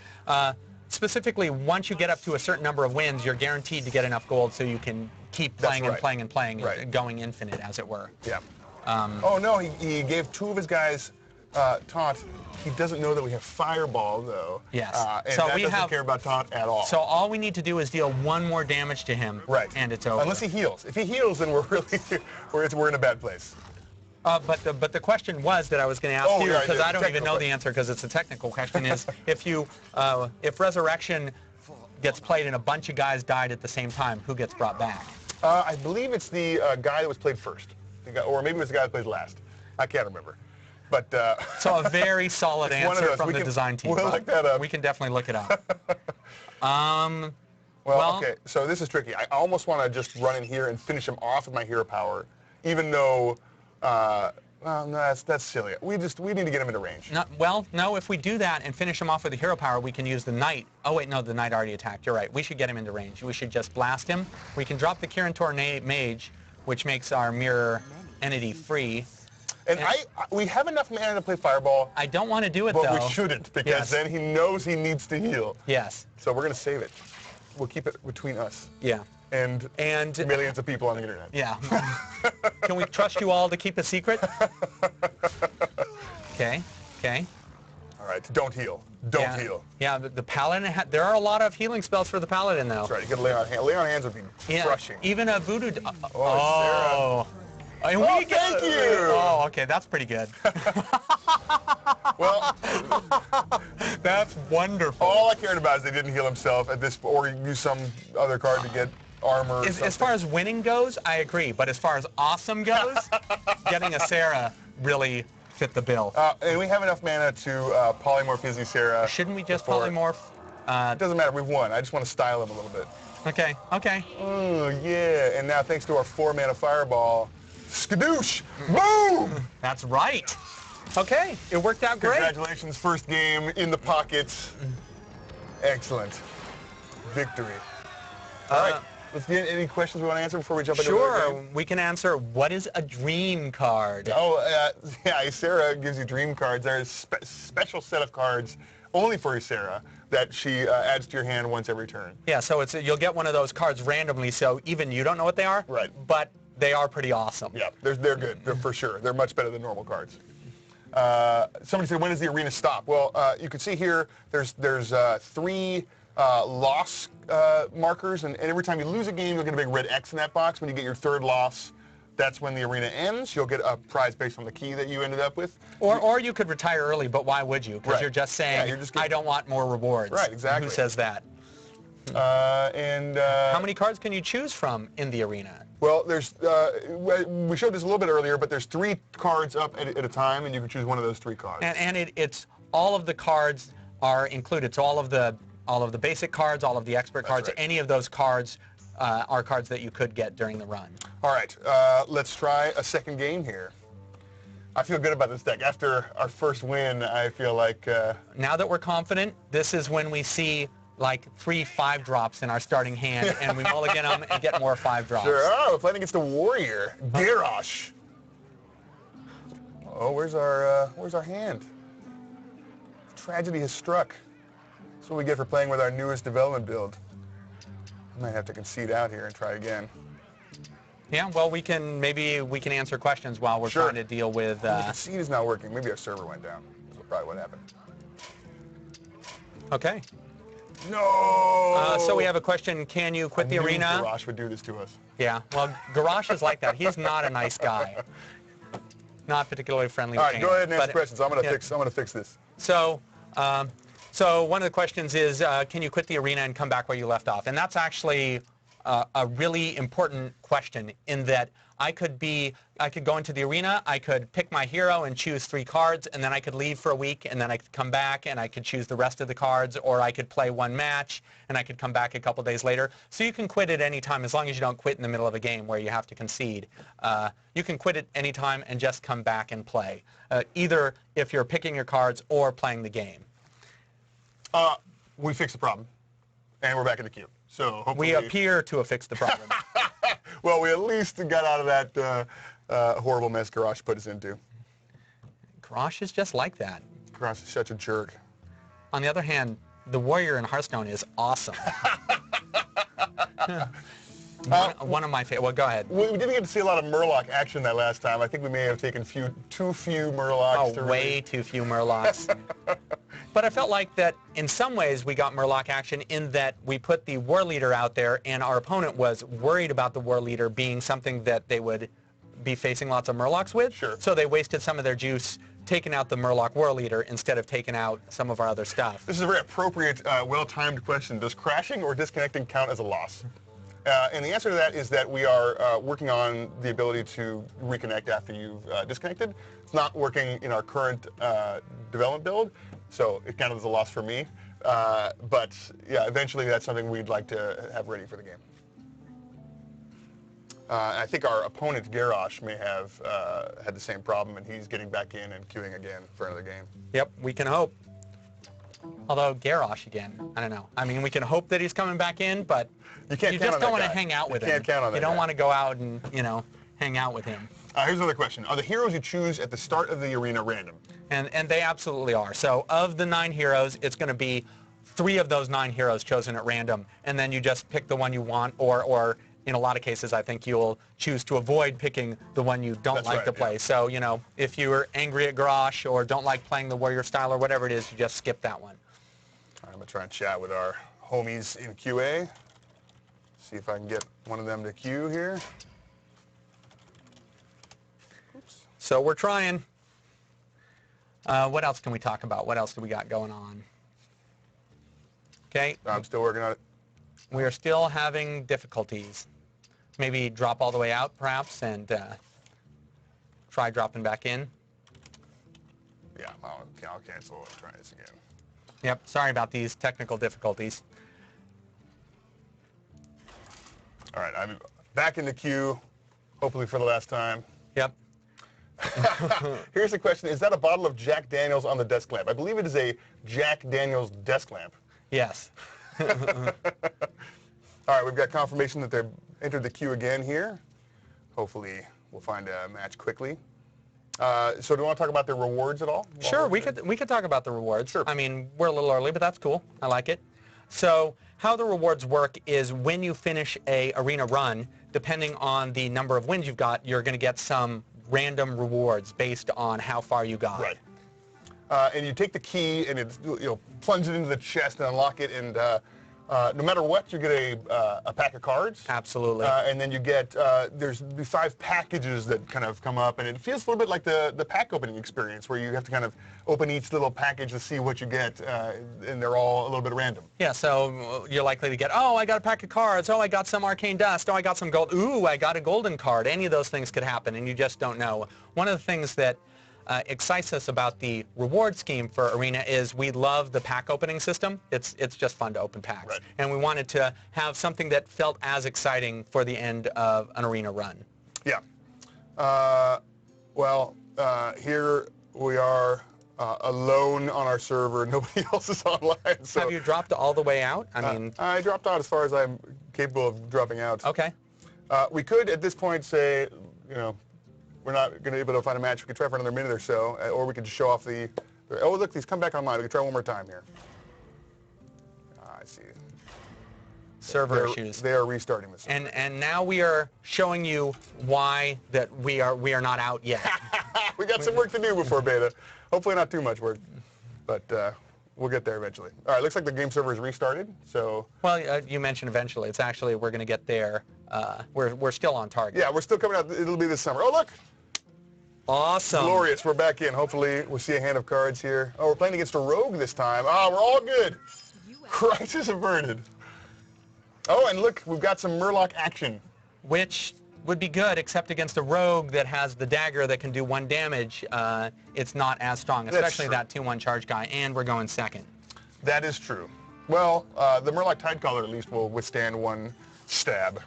specifically, once you get up to a certain number of wins, you're guaranteed to get enough gold so you can keep playing and playing and playing, going infinite, as it were. Yeah. Oh no, he gave 2 of his guys taunt. He doesn't know that we have Fireball, though. Yes. And So that we doesn't care about taunt at all. So all we need to do is deal 1 more damage to him. Right. And it's over. Unless he heals. If he heals, then we're really we're in a bad place. But the question was that I was going to ask you, because I don't even know the answer because it's a technical question, is if Resurrection gets played and a bunch of guys died at the same time, who gets brought back? I believe it's the guy that was played first. Or maybe it was the guy that played last. I can't remember. But So a very solid answer from the design team. We'll look that up. We can definitely look it up. Well, okay, so this is tricky. I almost want to just run in here and finish him off with my hero power, even though, well, no, that's silly. We need to get him into range. No, if we do that and finish him off with the hero power, we can use the knight. Oh, wait, no, the knight already attacked. You're right. We should get him into range. We should just blast him. We can drop the Kirin Mage, which makes our mirror entity free. And we have enough mana to play Fireball. I don't want to do it, though. But we shouldn't, because then he knows he needs to heal. Yes. So we're going to save it. We'll keep it between us. Yeah. And millions of people on the internet. Yeah. Can we trust you all to keep a secret? Okay. All right, don't heal. Don't heal. Yeah, the Paladin, there are a lot of healing spells for the Paladin, though. That's right, you got to lay on hands. Lay on hands would be crushing. Even a voodoo... Oh, And oh, thank you! Oh, okay, that's pretty good. Well, that's wonderful. All I cared about is they didn't heal himself at this, or use some other card to get armor or something. As far as winning goes, I agree. But as far as awesome goes, getting a Sarah really fit the bill. And we have enough mana to polymorph Izzy Sarah. Shouldn't we just polymorph? It doesn't matter, we've won. I just want to style him a little bit. Okay, okay. Oh, yeah. And now thanks to our 4-mana fireball, skadoosh, boom! That's right. Okay, it worked out great. Congratulations, first game in the pockets. Excellent. Victory. All right, let's get any questions we want to answer before we jump into the Sure, game. we can answer, what is a dream card? Oh, yeah, Sarah gives you dream cards. There's a special set of cards only for Sarah that she adds to your hand once every turn. Yeah, so you'll get one of those cards randomly, so even you don't know what they are. Right. But they are pretty awesome. Yeah, they're good. They're for sure. They're much better than normal cards. Somebody said, when does the arena stop? Well, you can see here, there's 3 loss markers, and every time you lose a game, you'll get a big red X in that box. When you get your 3rd loss, that's when the arena ends. You'll get a prize based on the key that you ended up with. Or you could retire early, but why would you? Because Right. you're just saying, Yeah, you're just getting... I don't want more rewards. Right, exactly. Who says that? How many cards can you choose from in the arena? Well, there's we showed this a little bit earlier, but there's 3 cards up at a time, and you can choose one of those 3 cards. And it's all of the cards are included. So all of the basic cards, all of the expert cards, right. any of those cards are cards that you could get during the run. All right, let's try a second game here. I feel good about this deck. After our first win, I feel like... Now that we're confident, this is when we see like 3 5-drops in our starting hand, and we mulligan them and get more 5-drops. Sure. Oh, we're playing against the warrior, Garrosh. Oh, where's our hand? Tragedy has struck. That's what we get for playing with our newest development build. I might have to concede out here and try again. Yeah, well, maybe we can answer questions while we're Sure. trying to deal with... The concede is not working. Maybe our server went down. That's probably what happened. Okay. No! So we have a question, can you quit the arena? Garrosh would do this to us. Yeah, well, Garrosh is like that. He's not a nice guy. Not particularly friendly. All right, go ahead and answer but, questions. I'm gonna fix this. So, so one of the questions is, can you quit the arena and come back where you left off? And that's actually a really important question in that I could go into the arena, I could pick my hero and choose 3 cards, and then I could leave for a week, and then I could come back and I could choose the rest of the cards, or I could play 1 match and I could come back a couple days later. So you can quit at any time as long as you don't quit in the middle of a game where you have to concede. You can quit at any time and just come back and play, either if you're picking your cards or playing the game. We fixed the problem, and we're back in the queue. So hopefully... We appear to have fixed the problem. Well, we at least got out of that horrible mess Garrosh put us into. Garrosh is just like that. Garrosh is such a jerk. On the other hand, the warrior in HearthStone is awesome. One of my favorite. Well, go ahead. We didn't get to see a lot of Murloc action that last time. I think we may have taken too few Murlocs. Oh, way too few Murlocs. But I felt like that in some ways we got Murloc action in that we put the war leader out there and our opponent was worried about the war leader being something that they would be facing lots of Murlocs with. Sure. So they wasted some of their juice taking out the Murloc war leader instead of taking out some of our other stuff. This is a very appropriate, well-timed question. Does crashing or disconnecting count as a loss? And the answer to that is that we are working on the ability to reconnect after you've disconnected. It's not working in our current development build, so it counted as a loss for me. But yeah, eventually that's something we'd like to have ready for the game. I think our opponent, Garrosh, may have had the same problem, and he's getting back in and queuing again for another game. Yep, we can hope. Although Garrosh again, I don't know. I mean, we can hope that he's coming back in, but you just don't want to hang out with him. You can't count on that. You don't want to go out and, hang out with him. Here's another question. Are the heroes you choose at the start of the arena random? And they absolutely are. So of the 9 heroes, it's going to be 3 of those 9 heroes chosen at random, and then you just pick the one you want, or in a lot of cases, I think you'll choose to avoid picking the one you don't like to play. Yeah. So, if you're angry at Garrosh or don't like playing the warrior style or whatever it is, you just skip that one. All right, I'm going to try and chat with our homies in QA. See if I can get one of them to queue here. Oops. So we're trying. What else can we talk about? What else do we got going on? Okay. I'm still working on it. We are still having difficulties. Maybe drop all the way out, perhaps, and try dropping back in. Yeah, I'll cancel and try this again. Yep, sorry about these technical difficulties. All right, I'm back in the queue, hopefully for the last time. Yep. Here's the question. Is that a bottle of Jack Daniels on the desk lamp? I believe it is a Jack Daniels desk lamp. Yes. All right, we've got confirmation that they've entered the queue again here. Hopefully we'll find a match quickly. So do you want to talk about the rewards at all? Sure, we could talk about the rewards. Sure. I mean, we're a little early, but that's cool. I like it. So how the rewards work is when you finish a arena run, depending on the number of wins you've got, you're going to get some random rewards based on how far you got. Right. And you take the key and plunge it into the chest and unlock it, and no matter what, you get a pack of cards. Absolutely. And then you get, there's the 5 packages that kind of come up, and it feels a little bit like the pack opening experience, where you have to kind of open each little package to see what you get, and they're all a little bit random. Yeah, so you're likely to get, oh, I got a pack of cards, oh, I got some arcane dust, oh, I got some gold, ooh, I got a golden card. Any of those things could happen, and you just don't know. One of the things that excites us about the reward scheme for Arena is we love the pack opening system. It's just fun to open packs. Right. And we wanted to have something that felt as exciting for the end of an Arena run. Yeah. Here we are alone on our server. Nobody else is online. So Have you dropped all the way out? I mean, I dropped out as far as I'm capable of dropping out. okay. We could, at this point, say, we're not going to be able to find a match. We could try for another minute or so, or we could just show off the oh, look, these come back online. We can try one more time here. I see. Server issues. They are restarting this. And now we are showing you why that we are not out yet. We got some work to do before beta. Hopefully not too much work, but we'll get there eventually. All right, looks like the game server is restarted. So. Well, you mentioned eventually. It's actually, we're going to get there. We're still on target. Yeah, we're still coming out. It'll be this summer. Oh, look. Awesome. Glorious. We're back in. Hopefully we'll see a hand of cards here. Oh, we're playing against a rogue this time. Ah, we're all good. Crisis averted. Oh, and look, we've got some Murloc action. Which would be good, except against a rogue that has the dagger that can do 1 damage. It's not as strong, especially that 2-1 charge guy, and we're going second. That is true. Well, the Murloc Tidecaller at least will withstand 1 stab.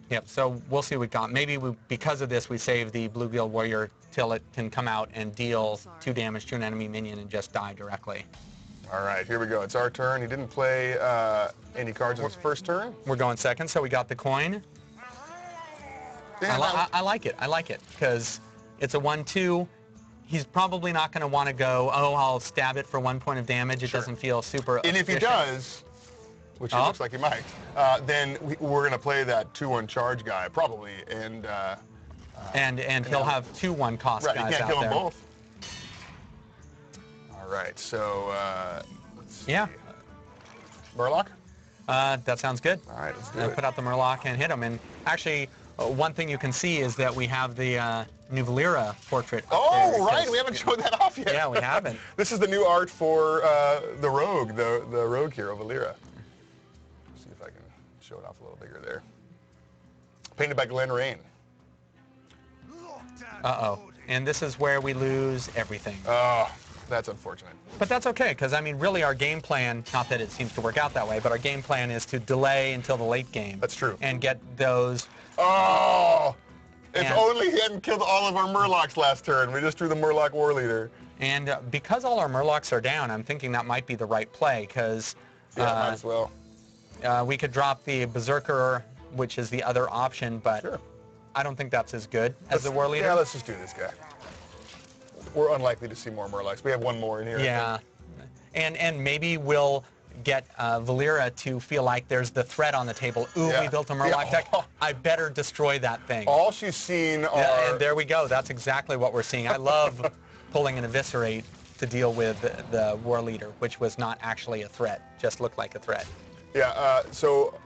Yep, so we'll see what we got. Maybe because of this, we save the Bluegill Warrior till it can come out and deal 2 damage to an enemy minion and just die directly. All right, here we go. It's our turn. He didn't play any cards in his first turn. We're going second, so we got the coin. I like it. I like it because it's a 1-2. He's probably not going to want to go, oh, I'll stab it for 1 point of damage. It doesn't feel super And if he does, which it looks like he might, then we're going to play that 2-1 charge guy probably, and he'll have 2-1 cost guys out there. Right, you can't kill them both. All right, so let's see. Yeah. Murloc? That sounds good. All right, let's do it. Put out the Murloc and hit him. And actually, one thing you can see is that we have the new Valeera portrait up Oh, there, right, we haven't showed that off yet. Yeah, we haven't. This is the new art for the rogue, the rogue hero, Valeera. See if I can show it off a little bigger there. Painted by Glenn Rain. Uh-oh. And this is where we lose everything. Oh, that's unfortunate. But that's okay, because, I mean, really our game plan, not that it seems to work out that way, but our game plan is to delay until the late game. That's true. And get those... Oh! If only he hadn't killed all of our Murlocs last turn. We just drew the Murloc War Leader. And because all our Murlocs are down, I'm thinking that might be the right play, because... Yeah, might as well. We could drop the Berserker, which is the other option, but Sure. I don't think that's as good as the War Leader. Yeah, let's just do this guy. We're unlikely to see more Murlocs. We have 1 more in here. Yeah. And maybe we'll get Valeera to feel like there's the threat on the table. Ooh, we built a Murloc deck. I better destroy that thing. All she's seen are... Yeah, and there we go. That's exactly what we're seeing. I love pulling an Eviscerate to deal with the War Leader, which was not actually a threat, just looked like a threat. Yeah, so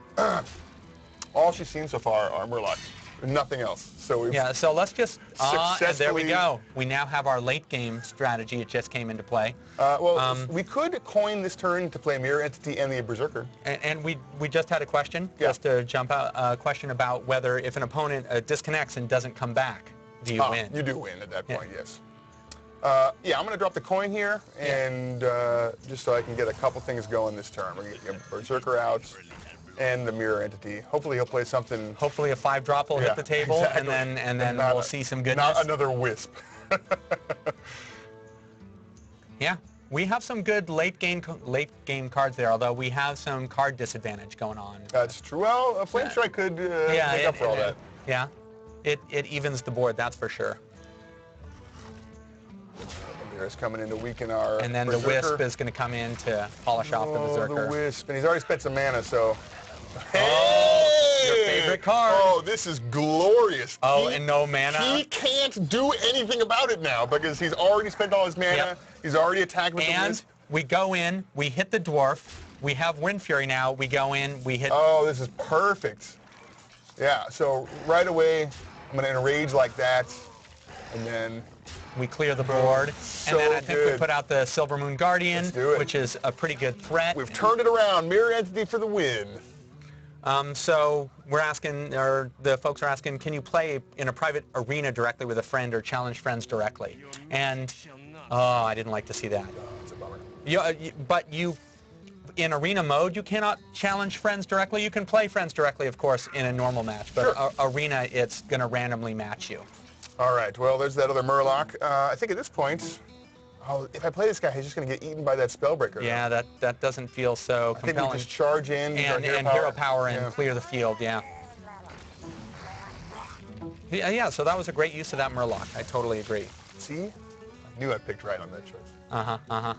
all she's seen so far are Murlocs. Nothing else. So we've so let's just and there we successfully- go. We now have our late game strategy. It just came into play. we could coin this turn to play Mirror Entity and the Berserker. And we just had a question, just to jump out, a question about whether if an opponent disconnects and doesn't come back, do you win? You do win at that point, yes. Yeah, I'm going to drop the coin here, and just so I can get a couple things going this turn. We're going to get Berserker out. and the mirror entity. Hopefully he'll play something. Hopefully a 5-drop will hit the table, exactly. and then we'll see some goodness. Not another wisp. Yeah, we have some good late game cards there, although we have some card disadvantage going on. That's true. Well, a Flame Strike could make up for all that. Yeah, it evens the board, that's for sure. There's coming in to weaken our And then Berserker. the Wisp is going to come in to polish off the Berserker. The Wisp, and he's already spent some mana, so. Oh, your favorite card. Oh, this is glorious. Oh, and no mana. He can't do anything about it now because he's already spent all his mana. Yep. He's already attacked with the And Wisp. we go in, we hit the Dwarf, we have Wind Fury now, we go in, we hit... Oh, this is perfect. Yeah, so right away, I'm going to enrage like that, and then... We clear the board, So and then I think we good. put out the Silver Moon Guardian, Let's do it. which is a pretty good threat. We've turned it around. Mirror entity for the win. So we're asking, or the folks are asking, can you play in a private arena directly with a friend or challenge friends directly? And, oh, I didn't like to see that. It's a bummer. But in arena mode, you cannot challenge friends directly. You can play friends directly, of course, in a normal match, but Sure. arena, it's going to randomly match you. All right, well, there's that other Murloc. I think at this point, if I play this guy, he's just going to get eaten by that Spellbreaker. Yeah, that doesn't feel so I think we compelling. just charge in, use our And hero power and Yeah. clear the field, yeah. Yeah, so that was a great use of that Murloc. I totally agree. See? I knew I picked right on that choice. Uh-huh.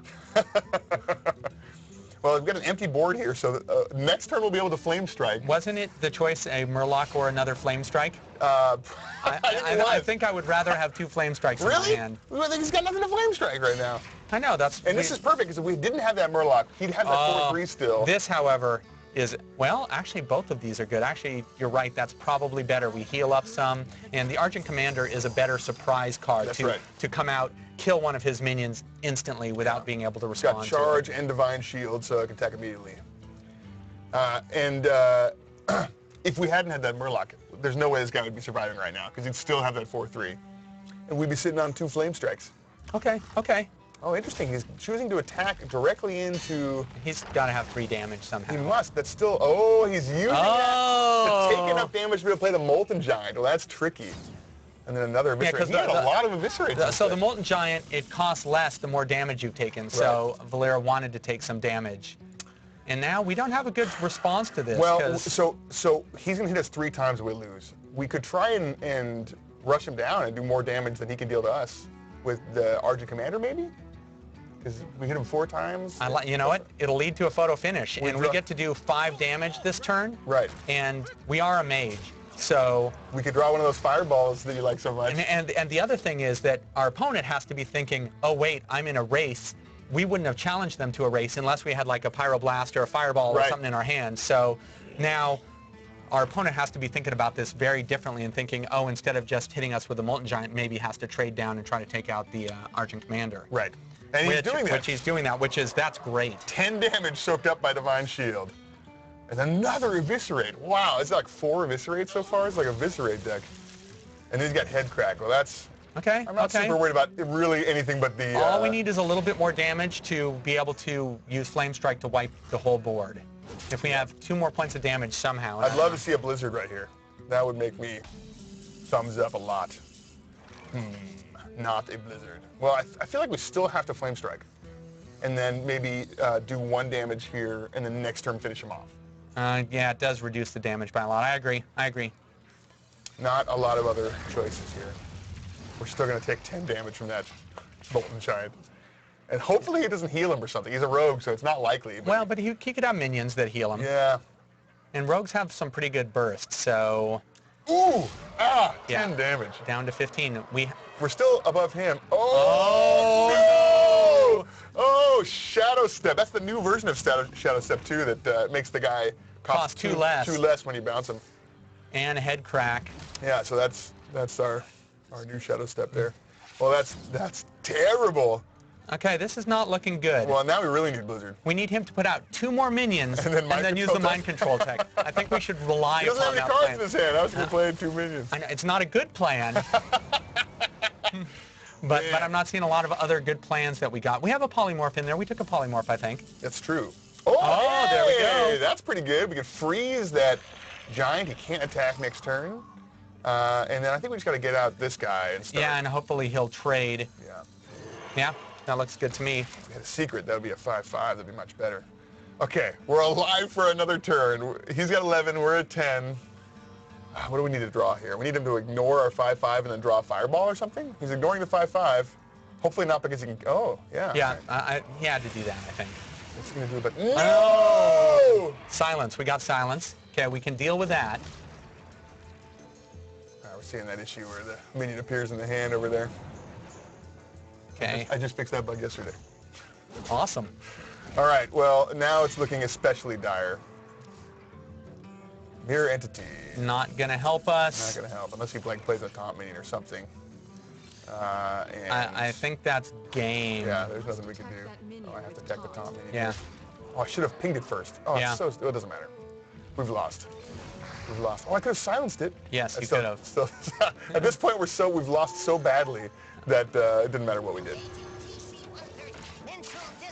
Well, we've got an empty board here, so next turn we'll be able to Flame Strike. Wasn't it the choice a Murloc or another Flame Strike? I I think I would rather have 2 Flame Strikes in my Really? hand. I think he's got nothing to Flame Strike right now. I know, that's... And this is perfect, because if we didn't have that Murloc, he'd have that 4/3 still. This, however, is... Well, actually, both of these are good. Actually, you're right, that's probably better. We heal up some, and the Argent Commander is a better surprise card That's to, right. to come out, kill one of his minions instantly without being able to It's got respond charge to it. and Divine Shield, so it can attack immediately. If we hadn't had that Murloc, there's no way this guy would be surviving right now, because he'd still have that 4/3. And we'd be sitting on 2 Flame Strikes. Okay. Oh, interesting. He's choosing to attack directly into... He's got to have 3 damage somehow. He must. That's still... Oh, he's using that to take enough damage to be able to play the Molten Giant. Well, that's tricky. And then another Eviscerate. 'cause He had a lot of Eviscerates. So the Molten Giant, it costs less the more damage you've taken. So Valeera wanted to take some damage. And now we don't have a good response to this. Well, 'cause- so he's going to hit us 3 times and we lose. We could try and rush him down and do more damage than he can deal to us with the Argent Commander, maybe? Because we hit him 4 times. you know what? It'll lead to a photo finish. And we draw- get to do 5 damage this turn. Right. And we are a mage. So... We could draw one of those fireballs that you like so much. And the other thing is that our opponent has to be thinking, oh, wait, I'm in a race. We wouldn't have challenged them to a race unless we had like a Pyroblast or a Fireball or something in our hand. So now our opponent has to be thinking about this very differently and thinking, oh, instead of just hitting us with a Molten Giant, maybe has to trade down and try to take out the Argent Commander. Right. And he's doing that. Which he's doing that, that's great. 10 damage soaked up by Divine Shield. And another Eviscerate. Wow, it's like 4 Eviscerates so far. It's like a Eviscerate deck. And then he's got Head Crack. Well, that's... Okay, I'm not super worried about really anything but the... All we need is a little bit more damage to be able to use Flame Strike to wipe the whole board. If we have 2 more points of damage somehow. I'd love to see a Blizzard right here. That would make me thumbs up a lot. Not a Blizzard. Well, I feel like we still have to Flame Strike. And then maybe do 1 damage here, and then next turn finish him off. Yeah, it does reduce the damage by a lot. I agree. Not a lot of other choices here. We're still going to take 10 damage from that Molten Giant. And hopefully he doesn't heal him or something. He's a rogue, so it's not likely. But Well, but he could have minions that heal him. yeah. And rogues have some pretty good bursts, so... Ooh! 10 Yeah. damage. Down to 15. We're still above him. Oh! Oh, Shadow Step. That's the new version of Shadow Step 2 that makes the guy cost 2 less. 2 less when you bounce him. And Head Crack. Yeah, so that's our new Shadow Step there. Well, that's terrible. Okay, this is not looking good. Well, now we really need Blizzard. We need him to put out 2 more minions And then use the Mind Control tech. I think we should rely He doesn't have upon any that cards plan. in his hand. I was going to play 2 minions. I know, it's not a good plan. But I'm not seeing a lot of other good plans that we got. We have a Polymorph in there. We took a Polymorph, I think. That's true. Oh, there we go. hey, that's pretty good. We can freeze that giant. He can't attack next turn. And then I think we just got to get out this guy and start. Yeah, and hopefully he'll trade. Yeah. Yeah, that looks good to me. If we had a secret, that would be a 5-5. That'd be much better. Okay, we're alive for another turn. He's got 11. We're at 10. What do we need to draw here? We need him to ignore our 5-5 and then draw a fireball or something? He's ignoring the 5-5. Hopefully not because he can... Oh, yeah. Yeah, he had to do that, I think. What's he going to do about... No! No! Silence. We got silence. Okay, we can deal with that. We're seeing that issue where the minion appears in the hand over there. Okay. I just fixed that bug yesterday. Awesome. All right, well, now it's looking especially dire. Mirror entity. Not going to help us. Not going to help, unless he like plays a taunt minion or something. And I think that's game. yeah, there's nothing we can do. Oh, I have to attack the taunt minion. Yeah. Oh, I should have pinged it first. Oh, Yeah. it's so, it doesn't matter. We've lost. We've lost. Oh, I could have silenced it. Yes, you Still- could have. still- at this point, we've lost so badly that it didn't matter what we did.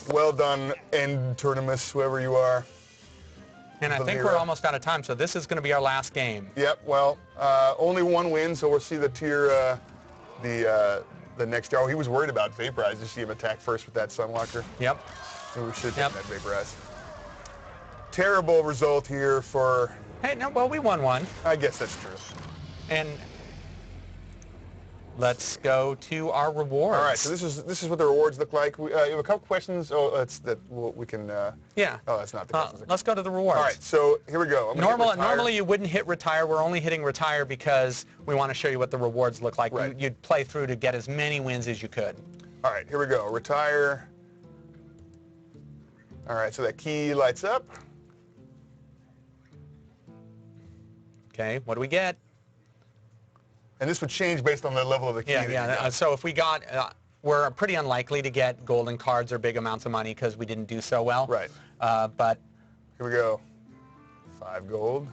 Well done, Enternimus, whoever you are. And I think Valeera. we're almost out of time, so this is going to be our last game. Yep. Well, only one win, so we'll see the tier, the next. Oh, he was worried about Vaporize. You see him attack first with that Sunwalker. Yep. So we should Yep. take that Vaporize. Terrible result here for. Hey, no, well, we won one. I guess that's true. And let's go to our rewards. All right. So this is what the rewards look like. We have a couple questions. Oh, we can. Yeah. Oh, that's not the questions. Let's go to the rewards. All right. So here we go. I'm gonna hit retire. Normally you wouldn't hit retire. We're only hitting retire because we want to show you what the rewards look like. Right. You'd play through to get as many wins as you could. All right. Here we go. Retire. All right. So that key lights up. Okay, what do we get? And this would change based on the level of the key. Yeah, that you yeah. got. So if we got, we're pretty unlikely to get golden cards or big amounts of money because we didn't do so well. Right. But Here we go. 5 gold.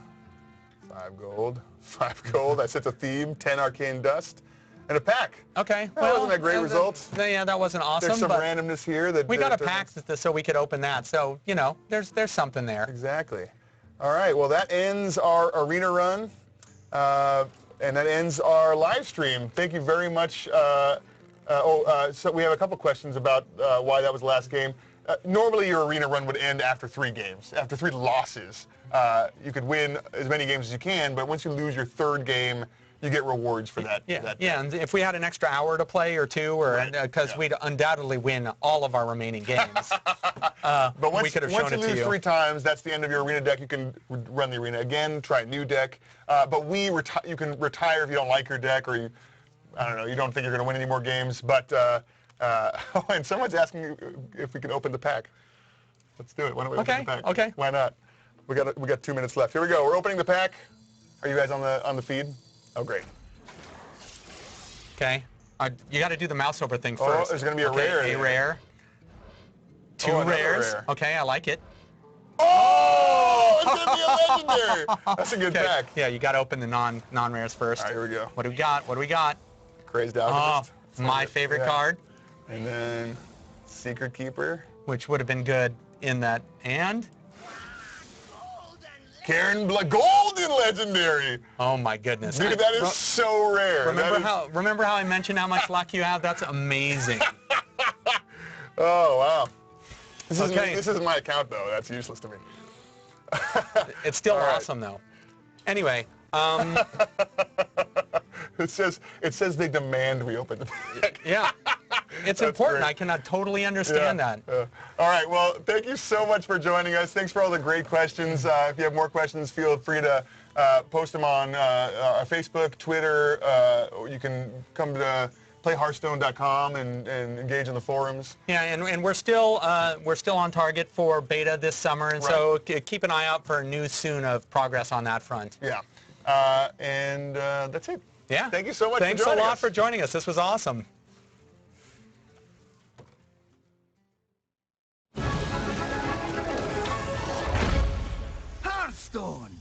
5 gold. 5 gold. I set the theme. 10 arcane dust. And a pack. okay. That wasn't a great result. Yeah, that wasn't awesome. There's some but randomness here. That we got a that- pack so we could open that. So you know, there's something there. Exactly. All right. Well, that ends our arena run. And that ends our live stream. Thank you very much. So we have a couple questions about why that was the last game. Normally your arena run would end after 3 games, after 3 losses. You could win as many games as you can, but once you lose your 3rd game, you get rewards for that. Yeah, that yeah, and if we had an extra hour to play or 2, or Right, because yeah. we'd undoubtedly win all of our remaining games, But once, we could have once shown you it to lose you. 3 times, that's the end of your arena deck. You can run the arena again, try a new deck. But you can retire if you don't like your deck, or I don't know, you don't think you're going to win any more games. But oh, and someone's asking if we can open the pack. Let's do it. Why don't we open the pack? Okay. Why not? We got 2 minutes left. Here we go. We're opening the pack. Are you guys on the feed? Oh, great. Okay, you got to do the mouse over thing Oh, first. there's gonna be a okay, rare A there. rare. 2 Oh, another rares. rare. Okay, I like it. Oh, it's gonna be a legendary. That's a good Okay. pack. Yeah, you got to open the non-rares first. All right, here we go. What do we got? What do we got? Crazed Oh, Alchemist. my favorite Yeah. card, And then Secret Keeper. which would have been good in that. And Karen Golden Legendary. oh my goodness. Dude, that is so rare. Remember how I mentioned how much luck you have? That's amazing. Oh, wow. Okay. This isn't my account, though. That's useless to me. It's still All right. awesome though. Anyway, It says they demand we open the pack. yeah. It's That's important. great. I cannot totally understand that. All right. Well, thank you so much for joining us. Thanks for all the great questions. If you have more questions, feel free to post them on our Facebook, Twitter. Or you can come to playhearthstone.com and engage in the forums. Yeah, and we're still on target for beta this summer, and so keep an eye out for news soon of progress on that front. Yeah. And that's it. Yeah. Thank you so much Thanks for joining a lot us. for joining us. This was awesome. HearthStone,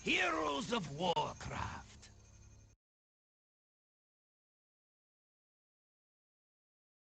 Heroes of Warcraft.